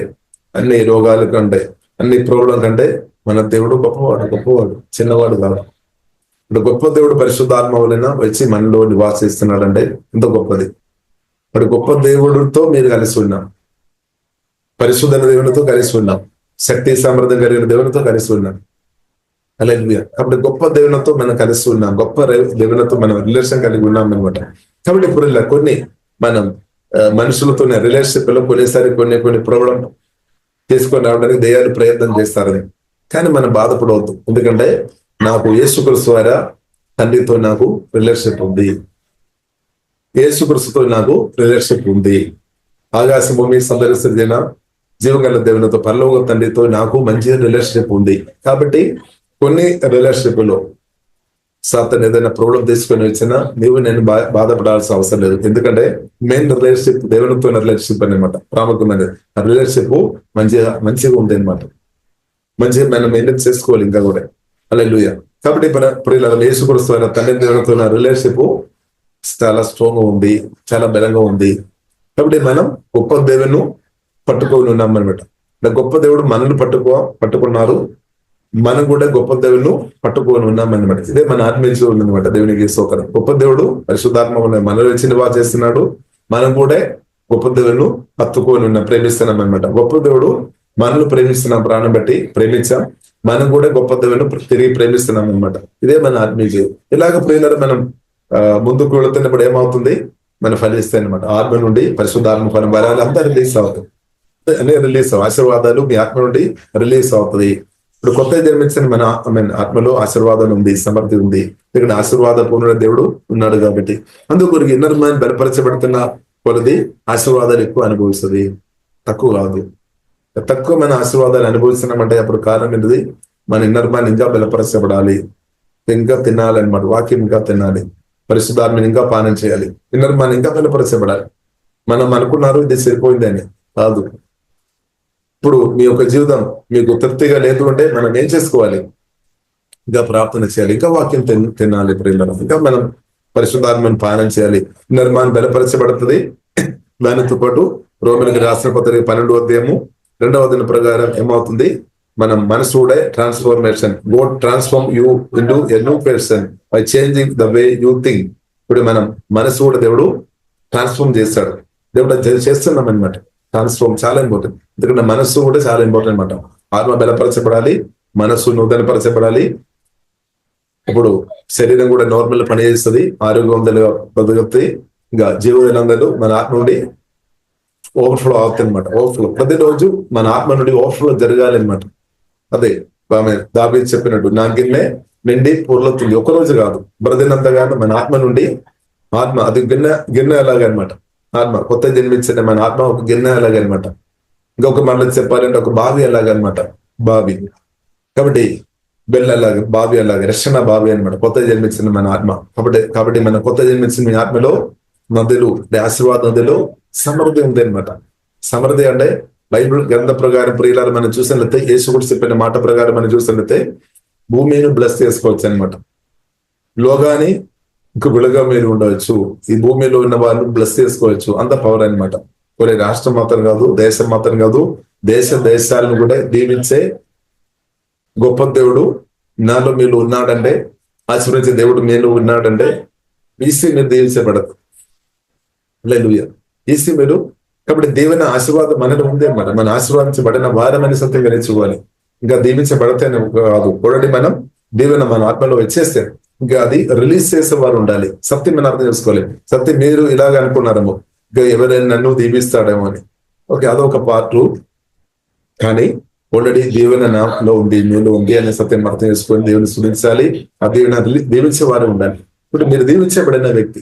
[SPEAKER 2] అన్ని రోగాల కంటే, అన్ని ప్రాబ్లం కంటే మన దేవుడు గొప్పవాడు, చిన్నవాడు కాదు. ఇప్పుడు గొప్ప దేవుడు పరిశుద్ధాత్మ వలన వచ్చి మనలో నివాసిస్తున్నాడంటే ఎంత గొప్పది. ఇప్పుడు గొప్ప దేవుడితో మీరు కలిసి ఉన్నాం, పరిశుద్ధ దేవునితో కలిసి ఉన్నాం, శక్తి సామర్థ్యం కలిగిన దేవునితో కలిసి ఉన్నాం. హల్లెలూయా. కాబట్టి గొప్ప దేవునితో మనం కలిసి ఉన్నాం, గొప్ప దేవునితో మనం రిలేషన్ కలిగి ఉన్నాం అనమాట. కాబట్టి ఇప్పుడు ఇలా మనం మనుషులతో రిలేషన్షిప్ లో కొన్నిసారి కొన్ని ప్రాబ్లం తీసుకొని రావడానికి దయ్యాలు ప్రయత్నం చేస్తారని, కానీ మనం బాధపడవద్దు. ఎందుకంటే నాకు యేసు క్రీస్తు ద్వారా తండ్రితో నాకు రిలేషన్షిప్ ఉంది, యేసు క్రీస్తుతో నాకు రిలేషన్షిప్ ఉంది. ఆకాశ భూమి సందర్శించిన జీవగల దేవునితో, పరలోక తండ్రితో నాకు మంచి రిలేషన్షిప్ ఉంది. కాబట్టి కొన్ని రిలేషన్షిప్ లో సాతాను ఏదైనా ప్రాబ్లం తీసుకొని వచ్చినా నేను బాధపడాల్సిన అవసరం లేదు. ఎందుకంటే మెయిన్ రిలేషన్షిప్ దేవునితో రిలేషన్షిప్ అనమాట, ప్రాముఖ్యమైనది. రిలేషన్షిప్ మంచిగా ఉంది అనమాట, మంచిగా మనం మెయింటైన్ చేసుకోవాలి ఇంకా కూడా. హల్లెలూయా. కాబట్టి ప్రియులారా, యేసు క్రీస్తు తండ్రి దేవునితో రిలేషన్షిప్ చాలా స్ట్రాంగ్ గా ఉంది, చాలా బలంగా ఉంది. కాబట్టి మనం గొప్ప దేవుని పట్టుకొని ఉన్నాం అనమాట. గొప్ప దేవుడు మనల్ని పట్టుకున్నారు, మనం కూడా గొప్ప దేవుని పట్టుకొని ఉన్నాం అనమాట. ఇదే మన ఆత్మీయ జీవితం అనమాట. దేవునికి స్తోత్రం. గొప్ప దేవుడు పరిశుద్ధాత్మ మనలో వచ్చి నివాస చేస్తున్నాడు, మనం కూడా గొప్ప దేవుని పట్టుకొని ఉన్నాం, ప్రేమిస్తున్నాం అనమాట. గొప్ప దేవుడు మనల్ని ప్రేమిస్తున్నాం, ప్రాణం బట్టి ప్రేమించాం, మనం కూడా గొప్ప దేవుని తిరిగి ప్రేమిస్తున్నాం అనమాట. ఇదే మన ఆత్మీయ జీవితం. ఇలాగ ప్రియులారా మనం ముందుకు వెళుతున్నప్పుడు ఏమవుతుంది, మనం ఫలిస్తాయి అనమాట. ఆత్మ నుండి పరిశుద్ధాత్మ ఫలం వరాలు అంతా రిలీజ్ అవుతుంది, అనే రిలీజ్ ఆశీర్వాదాలు మీ ఆత్మ నుండి రిలీజ్ అవుతుంది. ఇప్పుడు కొత్త జన్మించిన మన ఆత్మలో ఆశీర్వాదం ఉంది, సమృద్ధి ఉంది. ఇక్కడ ఆశీర్వాద పూర్ణ దేవుడు ఉన్నాడు కాబట్టి అందుకు ఇన్నర్ మైండ్ బలపరచబడుతున్న కొలది ఆశీర్వాదాలు ఎక్కువ అనుభవిస్తుంది, తక్కువ కాదు. తక్కువ మన ఆశీర్వాదాలు అనుభవిస్తున్నామంటే అప్పుడు కారణం ఏంటిది, మన ఇన్నర్ మైండ్ ఇంకా బలపరచబడాలి, ఇంకా తినాలన్నమాట. వాక్యం ఇంకా తినాలి, పరిశుద్ధాత్మని ఇంకా పానం చేయాలి, ఇన్నర్ మైండ్ ఇంకా బలపరచబడాలి. మనం అనుకున్నారు ఇది సరిపోయిందని కాదు. ఇప్పుడు మీ యొక్క జీవితం మీకు తృప్తిగా లేదు అంటే మనం ఏం చేసుకోవాలి, ఇంకా ప్రార్థన చేయాలి, ఇంకా వాక్యం తినాలి ప్రియులారా, ఇంకా మనం పరిశుద్ధాత్మని పానం చేయాలి. నిర్మాణం బలపరచబడుతుంది. దానితో పాటు రోమిలకు రాసిన పత్రిక 12వ అధ్యాయము 2వ వచనం ప్రకారం ఏమవుతుంది, మనం మనసు కూడా transformation, God transform you into a new person by changing the way you think. ఇప్పుడు మనం మనసు కూడా దేవుడు ట్రాన్స్ఫార్మ్ చేస్తాడు, దేవుడు చేస్తున్నాం అనమాట. ట్రాన్స్ఫార్మ్ చాలా ఇంపార్టెంట్, ఎందుకంటే మనస్సు కూడా చాలా ఇంపార్టెంట్ అనమాట. ఆత్మ బలపరచబడాలి, మనస్సు నూతనపరచబడాలి. ఇప్పుడు శరీరం కూడా నార్మల్ పనిచేస్తుంది, ఆరోగ్యవంతులుగా బతుకుతాయి. ఇంకా జీవనందరూ మన ఆత్మ నుండి ఓవర్ఫ్లో అవుతుంది అనమాట. ఓవర్ఫ్లో ప్రతిరోజు మన ఆత్మ నుండి ఓవర్ఫ్లో జరగాలి అనమాట. అదే దావీదు చెప్పినట్టు, నా గిన్నె నిండి పొర్లుతుంది. ఒకరోజు కాదు, బ్రతినంతగాను మన ఆత్మ నుండి ఆత్మ అది గిన్నె ఎలాగనమాట. ఆత్మ కొత్త జన్మించిన మన ఆత్మ ఒక గిన్నె ఎలాగనమాట. ఇంకొక మనలో చెప్పాలంటే ఒక బావి ఎలాగనమాట, బావి. కాబట్టి బెల్ అలాగే, బావి అలాగే, రక్షణ బావి అనమాట కొత్త జన్మించిన మన ఆత్మ. కాబట్టి మన కొత్త జన్మించిన మీ ఆత్మలో నదులు, ఆశీర్వాద నదులు సమృద్ధి ఉంది అనమాట. సమృద్ధి అంటే బైబిల్ గ్రంథ ప్రకారం ప్రియులారా మనం చూసినట్లయితే, యేసు కూడా చెప్పిన మాట ప్రకారం మనం చూసినట్లయితే భూమిని బ్లెస్ చేసుకోవచ్చు అనమాట. లోగాని ఇంక విలుగా మీరు ఉండవచ్చు, ఈ భూమిలో ఉన్న వారిని బ్లెస్ చేసుకోవచ్చు. అంత పవర్ అనమాట. కొన్ని రాష్ట్రం మాత్రం కాదు, దేశం మాత్రం కాదు, దేశాలను కూడా దీవించే గొప్ప దేవుడు నాలో మీరు ఉన్నాడంటే, ఆశీర్వదించే దేవుడు మీలో ఉన్నాడంటే ఈసీ మీరు దీవించబడదు. హల్లెలూయా. ఈసీ మీరు, కాబట్టి దేవుని ఆశీర్వాదం మనలో ఉంది అన్నమాట. మన ఆశీర్వాదించబడిన వారమని సత్యం గ్రహించుకోవాలి. ఇంకా దీవించబడితేనే కాదు, పొరడి మనం దీవెన మన ఆత్మలో వచ్చేస్తే ఇంకా అది రిలీజ్ చేసే వారు ఉండాలి. సత్యం మనం అర్థం చేసుకోవాలి. సత్యం మీరు ఇలాగ అనుకున్నారేమో, ఇంకా ఎవరైనా నన్ను దీవిస్తాడేమో అని. ఓకే, అదొక పార్ట్. కానీ ఆల్రెడీ దీవెన నాలో ఉంది, మీలో ఉంది అనే సత్యం అర్థం చేసుకొని దేవుని స్తుతించాలి. ఆ దీవెన దీవించే వారు ఉండాలి. ఇప్పుడు మీరు దీవించబడిన వ్యక్తి,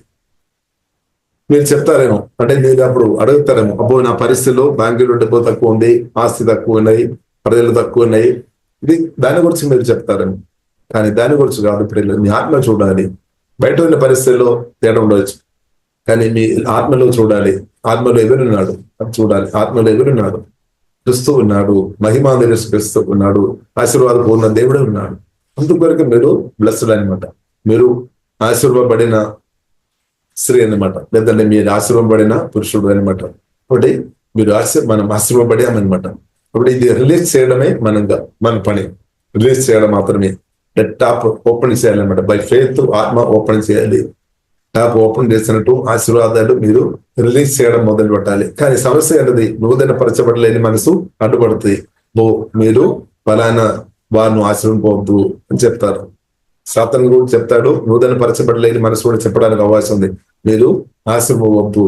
[SPEAKER 2] మీరు చెప్తారేమో, అంటే మీరు అప్పుడు అడుగుతారేమో, అబ్బో నా పరిస్థితిలో బ్యాంకులో డబ్బు తక్కువ ఉంది, ఆస్తి తక్కువ ఉన్నాయి, ప్రజలు తక్కువ ఉన్నాయి, ఇది దాని గురించి మీరు చెప్తారేమో. కానీ దాని గురించి కాదు. ఇప్పుడు మీ ఆత్మ చూడాలి. బయట ఉన్న పరిస్థితుల్లో తేడా ఉండవచ్చు, కానీ మీ ఆత్మలో చూడాలి. ఆత్మలో ఎవరున్నాడు అది చూడాలి. ఆత్మలో ఎవరున్నాడు, క్రీస్తు ఉన్నాడు, మహిమాంధుడు క్రీస్తు ఉన్నాడు, ఆశీర్వాద పూర్ణ దేవుడు ఉన్నాడు. అందుకొరకు మీరు బ్లెస్డ్ అనమాట. మీరు ఆశీర్వబడిన స్త్రీ అనమాట, లేదంటే మీరు ఆశీర్వబడిన పురుషుడు అనమాట. కాబట్టి మీరు మనం ఆశీర్వబడామన్నమాట. కాబట్టి ఇది రిలీజ్ చేయడమే మన పని, రిలీజ్ చేయడం మాత్రమే. టాప్ ఓపెన్ చేయాలన్నమాట. బై ఫెయిత్ ఆత్మ ఓపెన్ చేయాలి. టాప్ ఓపెన్ చేసినట్టు ఆశీర్వాదాలు మీరు రిలీజ్ చేయడం మొదలు పెట్టాలి. కానీ సమస్య అనేది నూతన పరచబడలేని మనసు అడ్డుపడుతుంది. మీరు ఫలానా వారిని ఆశ్రయించవద్దు అని చెప్తారు. సాతాను కూడా చెప్తాడు, నూతన పరచబడలేని మనసు కూడా చెప్పడానికి అవకాశం ఉంది. మీరు ఆశ్రయించవద్దు.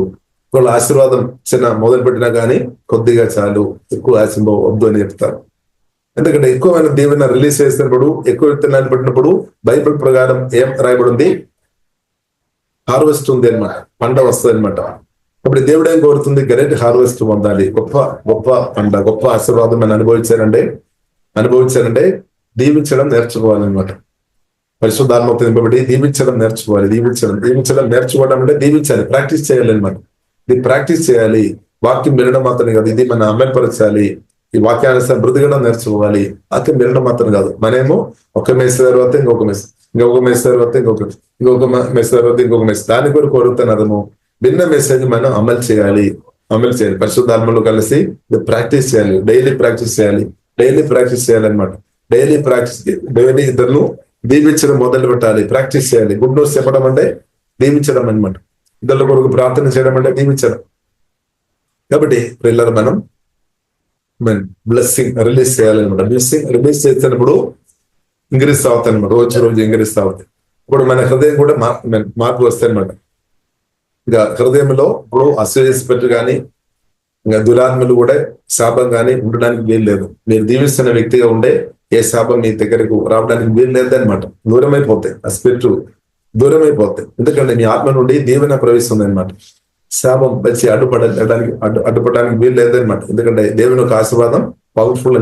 [SPEAKER 2] వాళ్ళు ఆశీర్వాదం చిన్న మొదలు పెట్టినా కానీ కొద్దిగా చాలు, ఎక్కువ ఆశించవద్దు అని చెప్తారు. ఎందుకంటే ఎక్కువమైన దీవెన రిలీజ్ చేసినప్పుడు, ఎక్కువ విత్తనాలు పెట్టినప్పుడు బైబిల్ ప్రకారం ఏం రాయబడి ఉంది, హార్వెస్ట్ ఉంది అనమాట, పంట వస్తుంది అనమాట. అప్పుడు దేవుడు ఏం కోరుతుంది, గ్రేట్ హార్వెస్ట్ పొందాలి, గొప్ప గొప్ప పంట, గొప్ప ఆశీర్వాదం మనం అనుభవించారంటే దీవించడం నేర్చుకోవాలన్నమాట. పరిశుద్ధాత్మతో నింపబడి దీవించడం నేర్చుకోవాలి. దీవించడం నేర్చుకోవడం అంటే దీవించాలి, ప్రాక్టీస్ చేయాలి అనమాట. ఇది ప్రాక్టీస్ చేయాలి. వాక్యం వినడం మాత్రం కాదు, ఇది మనం అమలుపరచాలి. ఈ వాక్యానుసారం బ్రతకడం నేర్చుకోవాలి. వాక్యం వినడం మాత్రం కాదు. మనమేమో ఒక మెస్ తర్వాత ఇంకొక మెస్, ఇంకొక మెస్ తర్వాత ఇంకొక మెస్ తర్వాత ఇంకొక మెస్, దాని కొరకు కోరుతున్నారేమో. భిన్న మెసేజ్ మనం అమలు చేయాలి. పరిశుద్ధాత్మలో కలిసి ప్రాక్టీస్ చేయాలి. డైలీ ప్రాక్టీస్ చేయాలన్నమాట. డైలీ ఇద్దరు దీవించడం మొదలు పెట్టాలి, ప్రాక్టీస్ చేయాలి. గుడ్ న్యూస్ చెప్పడం అంటే దీవించడం అనమాట. ఇద్దరు కొరకు ప్రార్థన చేయడం అంటే దీవించడం. కాబట్టి పిల్లలు మనం బ్లెస్సింగ్ రిలీజ్ చేయాలన్నమాట. బ్లెస్సింగ్ రిలీజ్ చేసినప్పుడు ఇంక్రీస్ అవుతాయి అనమాట, రోజు ఇంక్రీస్ అవుతాయి. ఇప్పుడు మన హృదయం కూడా మార్పు వస్తాయి అనమాట. ఇక హృదయంలో ఇప్పుడు అసూయస్పెట్టు కానీ ఇంకా దురాత్మలు కూడా శాపం కానీ ఉండడానికి వీలు లేదు. మీరు దీవిస్తున్న వ్యక్తిగా ఉండే ఏ శాపం మీ దగ్గరకు రావడానికి వీలు లేదనమాట. దూరమైపోతాయి, ఆ స్పిరిట్ దూరమైపోతాయి. ఎందుకంటే మీ ఆత్మ నుండి దీవెన ప్రవేశిస్తుంది అనమాట. శాపం వచ్చి అడ్డుపడడానికి వీలు లేదనమాట. ఎందుకంటే దేవుని యొక్క ఆశీర్వాదం పవర్ఫుల్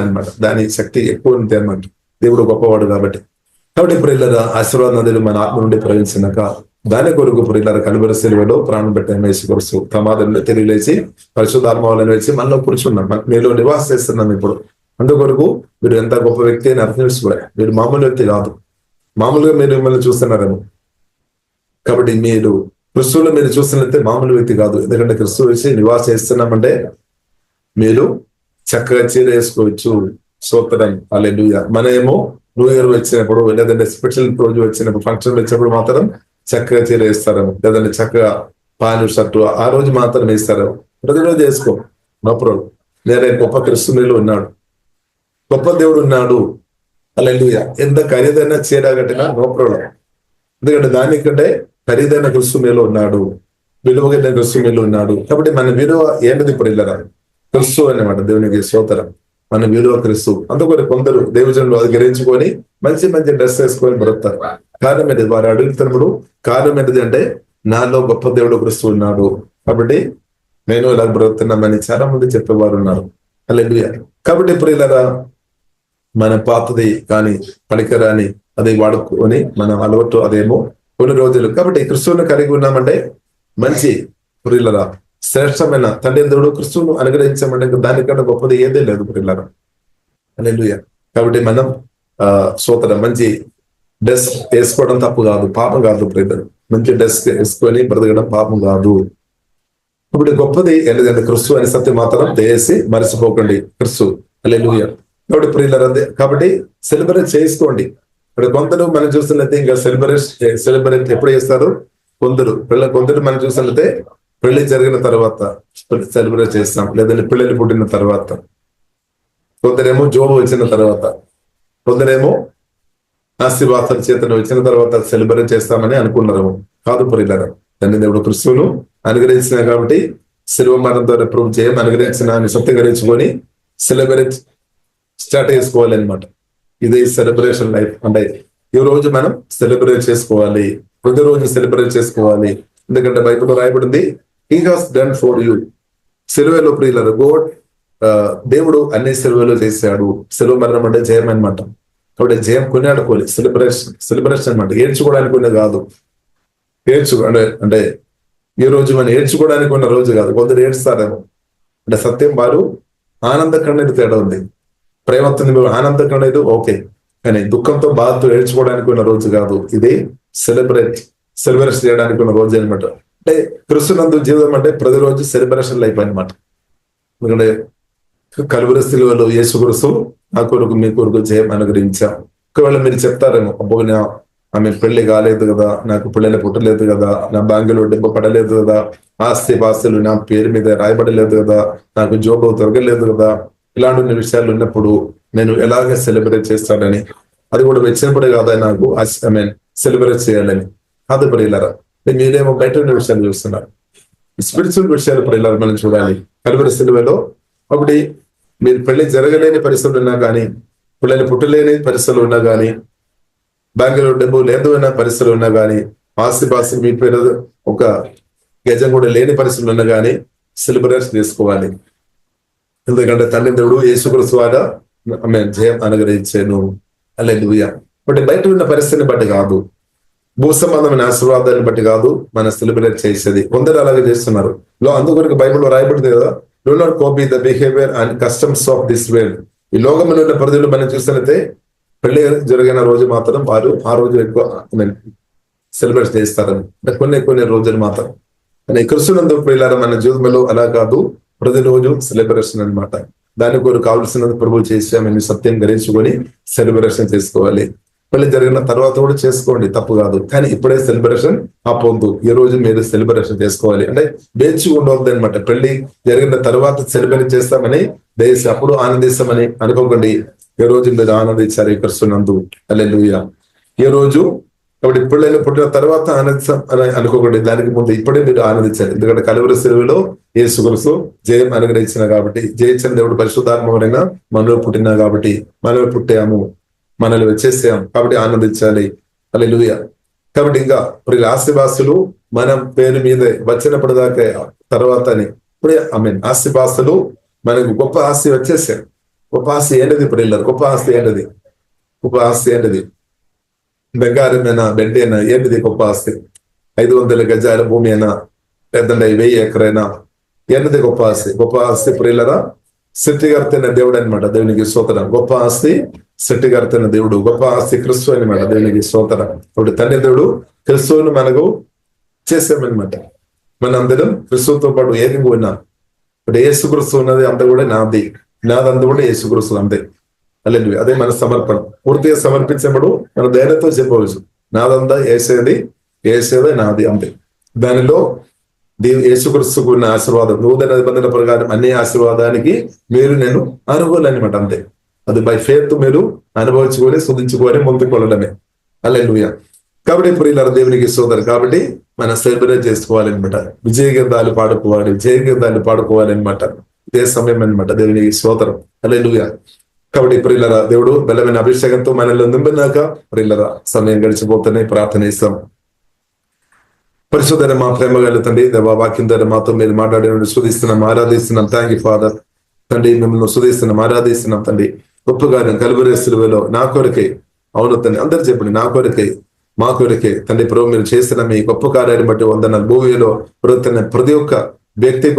[SPEAKER 2] అనమాట. దాని శక్తి ఎక్కువ ఉంది అనమాట. దేవుడు గొప్పవాడు కాబట్టి ఇప్పుడు ఇలా ఆశీర్వాదం నదులు మన ఆత్మ నుండి ప్రవహించినాక దాని కొరకు ఇలా కలువరి సిలువలో ప్రాణం పెట్టిన యేసుక్రీస్తు ప్రమాదంలో తెలియలేసి పరిశుద్ధాత్మలను వేసి మనలో కూర్చున్నాం, మీలో నివాస చేస్తున్నాం. ఇప్పుడు అందుకొరకు మీరు ఎంత గొప్ప వ్యక్తి అని అర్థం చేసుకోవాలి. మీరు మామూలు వ్యక్తి కాదు, మామూలుగా మీరు మిమ్మల్ని చూస్తున్నారేమో. కాబట్టి మీరు క్రిస్తువులో మీరు చూస్తున్నట్టే మామూలు వ్యక్తి కాదు. ఎందుకంటే క్రిస్తువు వేసి నివాస చేస్తున్నామంటే మీరు చక్కగా చీర వేసుకోవచ్చు. స్తోత్రం, హల్లెలూయా. మనమేమో న్యూ ఇయర్ వచ్చినప్పుడు లేదంటే స్పెషల్ రోజు వచ్చినప్పుడు ఫంక్షన్ వచ్చినప్పుడు మాత్రం చక్కగా చీర వేస్తారేమో, లేదంటే చక్కగా పాలు షర్టు ఆ రోజు మాత్రం వేస్తారేమో. ప్రతిరోజు వేసుకో, నొప్పరు. నేనే గొప్ప క్రిస్తువులో ఉన్నాడు, గొప్ప దేవుడు ఉన్నాడు, హల్లెలూయా. ఎంత ఖరీదైన చీర కట్టినా నొప్పరు. ఎందుకంటే దానికంటే ఖరీదైన క్రిస్తువులో ఉన్నాడు, విలువైన క్రిస్తువులో ఉన్నాడు. కాబట్టి మన విలువ ఏంటిది ఇప్పుడు ఇల్లరా? క్రిస్తువు అన్నమాట. దేవునికి స్తోత్రం. మన విలువ క్రిస్తువు. అందుకని కొందరు దేవుజనులు అది గ్రహించుకొని మంచి డ్రెస్ వేసుకొని బ్రతుకుతారు. కారణం ఏంటి? వారు అడుగుతున్నప్పుడు కారణం ఏంటిది అంటే నాలో గొప్ప దేవుడు క్రిస్తువు ఉన్నాడు కాబట్టి నేను ఇలా బ్రతుకుతున్నామని చాలా మంది చెప్పేవారు ఉన్నారు. హల్లెలూయా. కాబట్టి ఇప్పుడు ఇలా మన పాతది కానీ పనికిరాని అది వాడుకొని మన అలవాటు అదేమో కొన్ని రోజులు. కాబట్టి క్రిస్తువుని కలిగి ఉన్నామంటే మంచి ప్రియులరా శ్రేష్టమైన తండ్రి దేవుడు క్రిస్తువును అనుగ్రహించామంటే దానికన్నా గొప్పది ఏదే లేదు ప్రియులరా. హల్లెలూయా. కాబట్టి మనం స్తోత్రం, మంచి డ్రెస్ వేసుకోవడం తప్పు కాదు, పాపం కాదు ప్రియులరు. మంచి డ్రెస్ వేసుకొని బ్రతకడం పాపం కాదు. ఇప్పుడు గొప్పది ఏంటంటే క్రిస్తువు అని సత్యం మాత్రం దయచేసి మర్చిపోకండి. క్రిస్తువు, హల్లెలూయా. కాబట్టి ప్రియులరా, కాబట్టి సెలబ్రేట్ చేసుకోండి. ఇప్పుడు కొందరు మనం చూస్తున్నట్లయితే ఇంకా సెలబ్రేట్ ఎప్పుడు చేస్తారు? కొందరు మనం చూస్తున్నట్లయితే పెళ్లి జరిగిన తర్వాత సెలబ్రేట్ చేస్తాం, లేదంటే పిల్లలు పుట్టిన తర్వాత, కొందరేమో జోబు వచ్చిన తర్వాత, కొందరేమో ఆశీర్వాదాల చేతను వచ్చిన తర్వాత సెలబ్రేట్ చేస్తామని అనుకున్నారు. కాదు ప్రియులారా, తండ్రి దేవుడు క్రిస్తువును అనుగ్రహించిన కాబట్టి శిలువ మరణం ద్వారా ప్రూవ్ చేయం అనుగ్రహించిన అని సత్యకరించుకొని సెలబ్రేట్ స్టార్ట్ చేసుకోవాలన్నమాట. ఇది సెలబ్రేషన్ లైఫ్. అంటే ఈ రోజు మనం సెలబ్రేట్ చేసుకోవాలి, ప్రతిరోజు సెలబ్రేట్ చేసుకోవాలి. ఎందుకంటే బైబిల్లో రాయబడింది, he has done for you. సెలవులో ప్రియులారా, గోడ్ దేవుడు అన్ని సెలవులు చేశాడు. సెలవు మరణం అంటే జయం అనమాట. కాబట్టి జయం కొనియాడుకోవాలి. సెలబ్రేషన్ అనమాట. ఏడ్చుకోవడానికి ఉన్నది కాదు. అంటే ఈ రోజు మనం ఏడ్చుకోవడానికి ఉన్న రోజు కాదు. కొందరు ఏడుస్తారేమో. అంటే సత్యం వారు ఆనంద కన్నీరు తేడా ఉంది. ప్రేమతో ఆనంద కన్నీరు ఓకే, కానీ దుఃఖంతో బాధతో ఏడ్చుకోవడానికి ఉన్న రోజు కాదు. ఇది సెలబ్రేట్ చేయడానికి ఉన్న రోజు అనమాట. అంటే క్రిస్తునందు జీవితం అంటే ప్రతిరోజు సెలబ్రేషన్ లైఫ్ అనమాట. ఎందుకంటే కలువరి సిలువలో యేసుక్రీస్తు నా కొరకు మీ కొరకు జయం అనుగ్రహించాం. ఒకవేళ మీరు చెప్తారేమో, అబ్బో ఆమె పెళ్లి కాలేదు కదా, నాకు పిల్లలు పుట్టలేదు కదా, నా బ్యాంకులో డబ్బు పడలేదు కదా, ఆస్తి పాస్తులు నా పేరు మీద రాయబడలేదు కదా, నాకు జోబు దొరకలేదు కదా, ఇలాంటి విషయాలు ఉన్నప్పుడు నేను ఎలాగ సెలబ్రేట్ చేస్తానని, అది కూడా వచ్చినప్పుడే కాదా నాకు సెలబ్రేట్ చేయాలని. కాదు ప్రియులారా, మీరేమో బయట ఉన్న విషయాలు చూస్తున్నారు. స్పిరిచువల్ విషయాలు ప్రియులారా మనం చూడాలి. కలువరి సిలువలో ఒకటి మీరు పెళ్లి జరగలేని పరిస్థితులు ఉన్నా కానీ, పిల్లలు పుట్టలేని పరిస్థితులు ఉన్నా కానీ, బ్యాంకులో డబ్బు లేదు అన్న పరిస్థితులు ఉన్నా కానీ, ఆస్తి మీ పేరు ఒక గజం కూడా లేని పరిస్థితులు ఉన్నా కానీ సెలబ్రేట్ చేసుకోవాలి. ఎందుకంటే తండ్రి దేవుడు యేసుక్రీస్తు ద్వారా జయం అనుగ్రహించాను. హల్లెలూయా. బట్ బయట ఉన్న పరిస్థితిని బట్టి కాదు, భూ సంబంధమైన ఆశీర్వాదాన్ని బట్టి కాదు మన సెలబ్రేట్ చేసేది. కొందరు అలాగే చేస్తున్నారు. అందుకొరకు బైబిల్లో రాయబడింది కదా, do not copy the behaviour and customs of this world. ఈ లోకంలో ఉన్న ప్రజలు మనం చూస్తున్నట్లయితే పెళ్లి జరిగిన రోజు మాత్రం వారు ఆ రోజు ఎక్కువ సెలబ్రేట్ చేస్తారని, అంటే కొన్ని రోజులు మాత్రం. కానీ క్రిస్తునందు ప్రియులారా మన జీవితంలో అలా కాదు, ప్రతిరోజు సెలబ్రేషన్ అనమాట. దాని కొరకు కావాల్సినది ప్రభువు చేసామని సత్యం గ్రహించుకొని సెలబ్రేషన్ చేసుకోవాలి. పెళ్లి జరిగిన తర్వాత కూడా చేసుకోండి, తప్పు కాదు. కానీ ఇప్పుడే సెలబ్రేషన్ ఆపొద్దు. ఈ రోజు మీరు సెలబ్రేషన్ చేసుకోవాలి. అంటే వేచి ఉండవద్దు అనమాట. పెళ్లి జరిగిన తర్వాత సెలబ్రేట్ చేస్తామని దయచేసి అప్పుడు ఆనందిస్తామని అనుకోకండి. ఏ రోజు మీరు ఆనందించారు ఈ క్రీస్తునందు. హల్లెలూయా. ఏ రోజు కాబట్టి ఇప్పుడైనా పుట్టిన తర్వాత ఆనందిస్తాం అని అనుకోకండి. దానికి ముందు ఇప్పుడే మీరు ఆనందించండి. ఎందుకంటే కలువరి శిలువలో యేసుక్రీస్తు జయం అనుగ్రహించిన కాబట్టి, జయించిన దేవుడు పరిశుద్ధాత్మమైన మనలో పుట్టినా కాబట్టి, మనలో పుట్టాము, మనలో వచ్చేసాం కాబట్టి ఆనందించాలి. హల్లెలూయా. కాబట్టి ఇంకా ఇప్పుడు ఆస్తిపాస్తులు మనం పేరు మీద వచ్చినప్పుడు దాకా తర్వాత ఇప్పుడే ఆస్తిపాస్తులు మనకు గొప్ప ఆస్తి వచ్చేసాం. గొప్ప ఆస్తి ఏంటది? ఇప్పుడు వెళ్ళారు. గొప్ప ఆస్తి ఏంటది? గొప్ప ఆస్తి ఏంటది? బంగారమైనా బెండి అయినా ఏంటిది గొప్ప ఆస్తి? 500 గజాల భూమి అయినా లేదంటే 1000 ఎకరైనా ఏంటిది గొప్ప ఆస్తి? గొప్ప ఆస్తి ప్రియులరా సృష్టికర్తైన దేవుడు అనమాట. దేవునికి స్తోత్రం. గొప్ప ఆస్తి సృష్టికర్తైన దేవుడు. గొప్ప ఆస్తి క్రిస్తు అనమాట. దేవునికి స్తోత్రం. ఇప్పుడు తండ్రి దేవుడు క్రిస్తువును మనకు చేసామనమాట. మనందరం క్రిస్తువుతో పాటు ఏకంగా ఉన్నాం. ఇప్పుడు యేసుక్రీస్తు ఉన్నది అంతా కూడా నాది, నాదంతా కూడా యేసుక్రీస్తు అంతే. హల్లెలూయా. అదే మన సమర్పణ. పూర్తిగా సమర్పించినప్పుడు మన ధైర్యంతో చెప్పవచ్చు, నాదంతా ఏసేదే నాది అంతే. దానిలో యేసుక్రీస్తుకు ఉన్న ఆశీర్వాదం, నూతన నిబంధన ప్రకారం అన్ని ఆశీర్వాదానికి నేను అనుకోవాలన్నమాట అంతే. అది బై ఫెయిత్ మీరు అనుభవించుకొని స్తుతించుకొని ముందుకు వెళ్ళడమే. హల్లెలూయా. కాబట్టి ఇప్పుడు ఇలా దేవునికి స్తోత్రం. కాబట్టి మనం సెలబ్రేట్ చేసుకోవాలన్నమాట. విజయ గీతాలు పాడుకోవాలన్నమాట. ఇదే సమయం అనమాట. దేవునికి స్తోత్రం. హల్లెలూయా. కాబట్టి ప్రియులరా దేవుడు బలమైన అభిషేకంతో మనల్ని నింపినాక ప్రియులరా సమయం గడిచిపోతూనే ప్రార్థన ఇస్తాం. పరిశుద్ధ మా ప్రేమ కలుగుతండి. దేవా వాక్యం ద్వారా మాతో మీరు మాట్లాడిన స్తుతిస్తున్నాం, ఆరాధిస్తున్నాం. Thank you father. తండ్రి మిమ్మల్ని స్తుతిస్తున్నాం, ఆరాధిస్తున్నాం తండ్రి. గొప్పగా కలువరి సిలువలో నా కొరకే, అవును తండ్రి అందరు చెప్పండి, నా కొరకే, మా కొరకే తండ్రి ప్రభు మీరు చేసిన మీ గొప్ప కార్యాన్ని బట్టి వందనాలు. భూమిలో ప్రతి ఒక్క వ్యక్తిని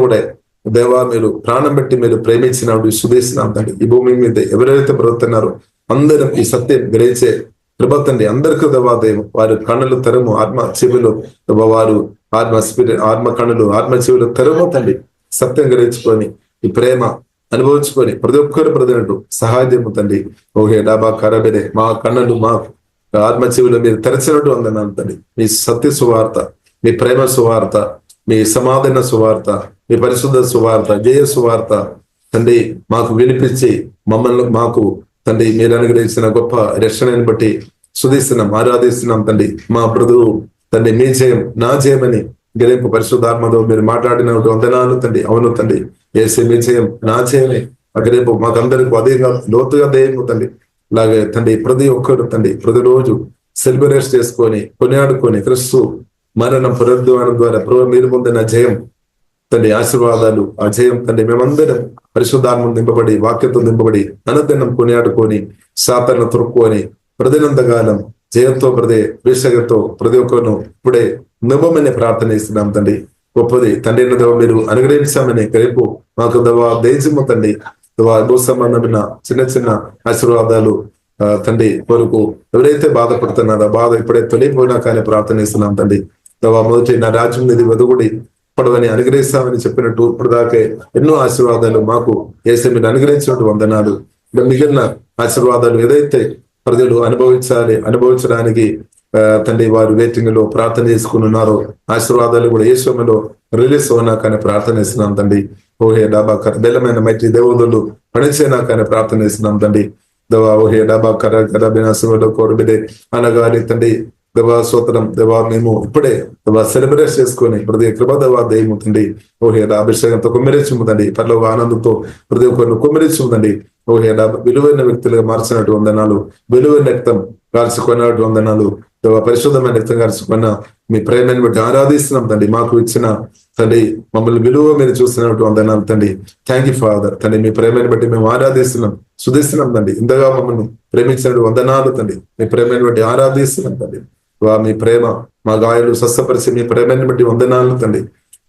[SPEAKER 2] కూడా దేవా మీరు ప్రాణం పెట్టి మీరు ప్రేమించినప్పుడు స్తుతిస్తున్నాం తండ్రి. ఈ భూమి మీద ఎవరైతే బ్రతుకుతున్నారో అందరం ఈ సత్యం గ్రహించే కృప తండ్రి అందరికీ దేవా దేవం వారి కన్నులు తెరము, ఆత్మ చెవులు వారు ఆత్మ కన్నులు, ఆత్మ చెవులు తెరము తండ్రి. సత్యం గ్రహించుకొని ఈ ప్రేమ అనుభవించుకొని ప్రతి ఒక్కరు ప్రతినట్టు సహాయం తండ్రి. ఓహే డాబా కరబెరే మా కన్నులు మా ఆత్మ చెవులు మీరు తెరచినట్టు అందనాలు తండ్రి. మీ సత్య సువార్త, మీ ప్రేమ సువార్త, మీ సమాధాన సువార్త, మీ పరిశుద్ధ సువార్త, జయ సువార్త తండ్రి మాకు వినిపించి మాకు తండ్రి మీరు అనుగ్రహించిన గొప్ప రక్షణని బట్టి స్తుతిస్తున్నాం, ఆరాధిస్తున్నాం తండ్రి. మా ప్రభువు తండ్రి మీ జయం నా జయమని గెలింపు పరిశుద్ధాత్మతో మీరు మాట్లాడినట్టు వందనాలు తండ్రి. అవును తండ్రి యేసే మీ జయం నా జయమే. గెలింపు మాకందరికి అధికంగా లోతుగా దయము తండ్రి. అలాగే తండ్రి ప్రతి ఒక్కరు తండ్రి ప్రతిరోజు సెలబ్రేట్ చేసుకొని కొనియాడుకొని క్రీస్తు మరణం పునరుద్ధానం ద్వారా ప్రభు మీరు పొందిన జయం తండ్రి ఆశీర్వాదాలు, ఆ జయం తండ్రి మేమందరం పరిశుద్ధాత్మను నింపబడి వాక్యంతో నింపబడి అనదినం కొనియాడుకొని సాతాను తొరుక్కొని ప్రతినంతకాలం జయంతో విషయంతో ప్రతి ఒక్కరును ఇప్పుడే నింపమని ప్రార్థన ఇస్తున్నాం తండ్రి. గొప్పది తండ్రి దేవ మీరు అనుగ్రహించామని రేపు మాకు దవా దేశము తండ్రి భూ సంబంధమైన చిన్న చిన్న ఆశీర్వాదాలు తండ్రి కొరకు ఎవరైతే బాధపడుతున్నారో బాధ ఇప్పుడే తొలిపోయినా కానీ ప్రార్థన ఇస్తున్నాం తండ్రి. దవా మొదటి నా రాజ్యం నిధి వెదుగుడి పడవని అనుగ్రహిస్తామని చెప్పినట్టు ఇప్పుడు దాకే ఎన్నో ఆశీర్వాదాలు మాకు యేసే మీరు అనుగ్రహించినట్టు వందనాలు. మిగిలిన ఆశీర్వాదాలు ఏదైతే ప్రజలు అనుభవించడానికి తండ్రి వారు వెయిటింగ్ లో ప్రార్థన చేసుకుని ఉన్నారో ఆశీర్వాదాలు కూడా యేసులో రిలీజ్ అవునా కానీ ప్రార్థన ఇస్తున్నాం తండ్రి. ఓహే డాబా బెల్లమైన మైత్రి దేవోదులు పనిచేనా కానీ ప్రార్థన ఇస్తున్నాం తండ్రి. దవా ఓహే డాబా కరబినాశంలో కోరబిడే అనగాని తండ్రి దేవా స్తోత్రం. దేవా మేము ఇప్పుడే దేవా సెలబ్రేట్ చేసుకొని ప్రతి కృప దేవా దయముతండి. ఓహే అభిషేకంతో కుమ్మిరించుముతండి. పర్లోక ఆనందంతో ప్రతి ఒక్కరిని కుమ్మిరించుముతండి. ఓహే విలువైన వ్యక్తులుగా మార్చినట్టు వందనాలు. విలువైన రక్తం కాల్చుకున్నట్టు వందనాలు. దేవా పరిశుద్ధమైన రక్తం కాల్చుకున్న మీ ప్రేమని బట్టి ఆరాధిస్తున్నాం తండ్రి. మాకు ఇచ్చిన తండ్రి మమ్మల్ని విలువ మీరు చూస్తున్నట్టు వందనాలు తండ్రి. థ్యాంక్ యూ ఫాదర్ తండ్రి. మీ ప్రేమని బట్టి మేము ఆరాధిస్తున్నాం, శుద్ధిస్తున్నాం తండ్రి. ఇంతగా మమ్మల్ని ప్రేమించినట్టు వందనాలు తండ్రి. మీ ప్రేమని బట్టి ఆరాధిస్తున్నాం తండ్రి. మీ ప్రేమ మా గాయాలు స్వస్థపరిచి మీ ప్రేమని బట్టి వందనాలు తండ్రి.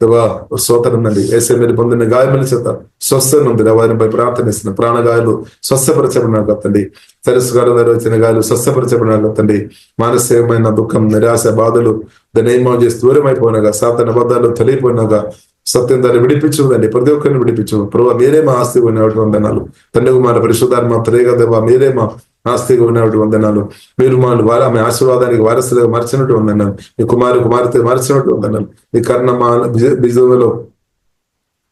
[SPEAKER 2] దేవా స్తోత్రం తండ్రి. యేసే మీరు పొందిన గాయముల చేత స్వస్థం ఉంది. వారిపై ప్రార్థనిస్తున్న ప్రాణగాయాలు స్వస్థపరచబడినాక తండ్రి. సరస్సు గారు వచ్చిన గాయాలు స్వస్థపరచబడినాక తండ్రి. మానసికమైన దుఃఖం, నిరాశ, బాధలు దాన్ని చేసి దూరమైపోయినాగా, సాతాన అబద్ధాలు తొలగిపోయినాగా సత్యం దాన్ని విడిపించుదండి. ప్రతి ఒక్కరిని విడిపించు ప్రభావ. మీరే మా ఆస్తి ఉన్నటువంటి వందనాలు తండ్రి. కుమార పరిశుద్ధాత్మ త్రేగా దేవా మీరే మా ఆస్తిగా ఉన్నటువంటి వందనాలు. మీరు ఆమె ఆశీర్వాదానికి వారసులుగా మార్చినట్టు వందనాలు. మీ కుమార్తె మార్చినట్టు వందనాలు. మీ కర్ణ మా బిజువులో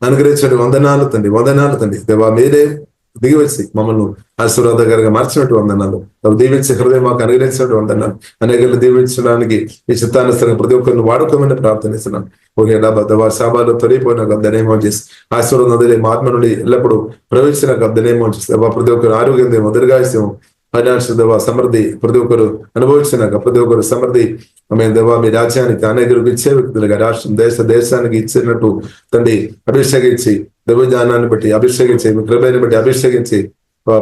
[SPEAKER 2] అనుగ్రహించండి. వందనాలు తండ్రి, వందనాలు తండ్రి. దేవా మీరే దిగివచ్చి మమ్మల్ని ఆశీర్వాదకరంగా మార్చినట్టు వందనాలు. దీవించి హృదయం మాకు అనుగ్రహించినట్టు వందనాలు. అనేకలు దీవించడానికి ఈ చిత్తానుసరంగా ప్రతి ఒక్కరిని వాడుకోమని ప్రార్థనిస్తున్నాం. ఓకే డబ్బా శాబాలు తొలిపోయిన గద్దనేమో చేసి ఆశీర్వాదం వదిలే ఆత్మ నుండి ఎల్లప్పుడూ ప్రవేశించిన గద్దనేమో చేసి ప్రతి ఒక్కరు ఆరోగ్యం దేమో దీర్ఘాయుష్యము ఫైనాన్షియల్ దేవా సమృద్ధి ప్రతి ఒక్కరు అనుభవించినాక ప్రతి ఒక్కరు సమృద్ధి మేము దేవా మీ రాజ్యానికి అనేకరికి ఇచ్చే వ్యక్తులుగా రాష్ట్రం దేశానికి ఇచ్చినట్టు తండ్రి అభిషేకించి దైవజ్ఞానాన్ని బట్టి అభిషేకించి మీ కృపని బట్టి అభిషేకించి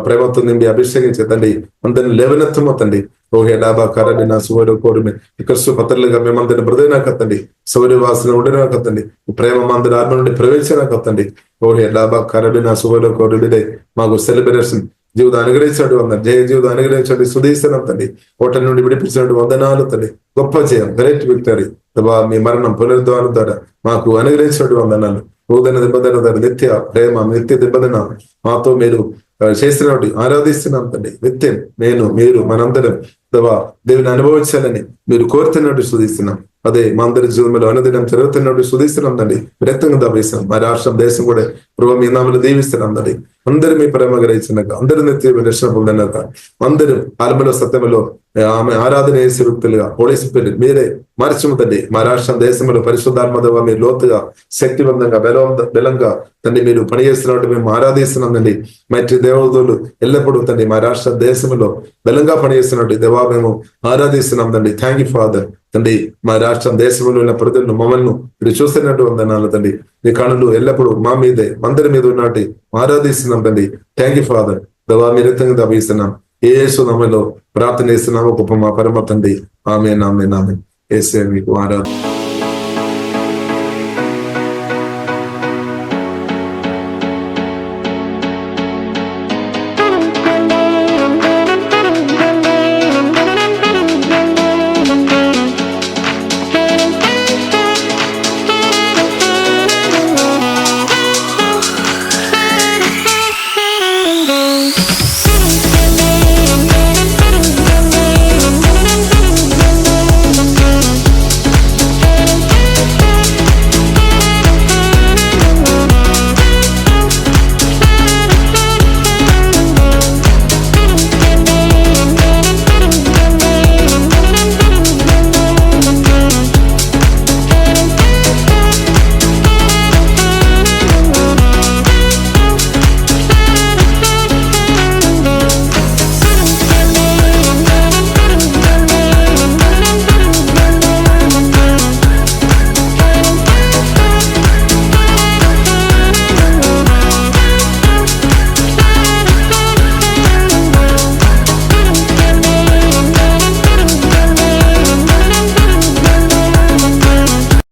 [SPEAKER 2] ప్రేమతో నిండి అభిషేకించి తండ్రి అందరిని లేవనెత్తమో తండ్రి. ఓహే డాబా కరని నా సువరు కోరిమి ఇకస్సు పత్రలుగా మేమందరిని మృదైనా కత్తండి. సౌర్య వాసన ఉండినా కత్తండి. ప్రేమ మందిర ఆత్మ నుండి ప్రవేశించినా కత్తండి. ఓహే డాబా కరని నా సువరు కోరిమిదే మాకు సెలబ్రేషన్ జీవితం అనుగ్రహించండి. వందన జయ జీవితం అనుగ్రహించండి. సుధీస్తున్నాం తండ్రి. హోటల్ నుండి విడిపించినట్టు వందనాలు తండ్రి. గొప్ప జయం, గ్రేట్ విక్టరీ. మీ మరణం పునరుద్ధానం ద్వారా మాకు అనుగ్రహించినట్టు వందనాలు. నూతన దిబ్బదన ద్వారా నిత్య ప్రేమ, నిత్య దిబ్బదన మాతో మీరు చేసినట్టు ఆరాధిస్తున్నాం తండ్రి. నిత్యం నేను మీరు మనందరం దేవుని అనుభవించాలని మీరు కోరుతున్నట్టు శుధిస్తున్నాం. అదే మా అందరి జీవితంలో అనుదినం జరుగుతున్నట్టు శుధిస్తున్నాం తండ్రి. వ్యక్తంగా దవేశాం. మా రాష్ట్రం దేశం కూడా ప్రభు మీ నామలు దీవిస్తున్నాం తండ్రి. అందరూ మీ ప్రేమ గ్రహించినాక అందరూ నిత్య రక్షణ పొందినాక అందరూ ఆత్మలో సత్యంలో ఆమె ఆరాధన చేసే వ్యక్తులుగా పోలీసు పెళ్లి మీరే మార్చము తండ్రి. మా రాష్ట్రం దేశంలో పరిశుద్ధాత్మ ద్వారా మీరు లోతుగా శక్తివంతంగా బలంగా తండ్రి మీరు పనిచేస్తున్నట్టు మేము ఆరాధిస్తున్నాం తండ్రి. మట్టి దేవతలు ఎల్లప్పుడూ తండ్రి మా రాష్ట్ర దేశంలో బలంగా పనిచేస్తున్నట్టు దేవా మేము ఆరాధిస్తున్నాం తండ్రి. థ్యాంక్ యూ ఫాదర్ తండ్రి. మా రాష్ట్రం దేశంలో ఉన్న ప్రజలను మమ్మల్ని మీరు చూస్తున్నట్టు వందనాలు తండ్రి. మీ కనులు ఎల్లప్పుడూ మా మీదే అందరి మీద ఉన్నట్టు ఆరాధిస్తున్నాం తండ్రి. Thank you father. దేవా మీరు ఎత్తంగా దభిస్తున్నాం. యేసు నామములో ప్రార్థన చేస్తున్నాము గొప్ప మా పరమ తండ్రి. ఆమేన్ ఆమేన్ ఆమేన్. యేసే మీకు ఆరాధన.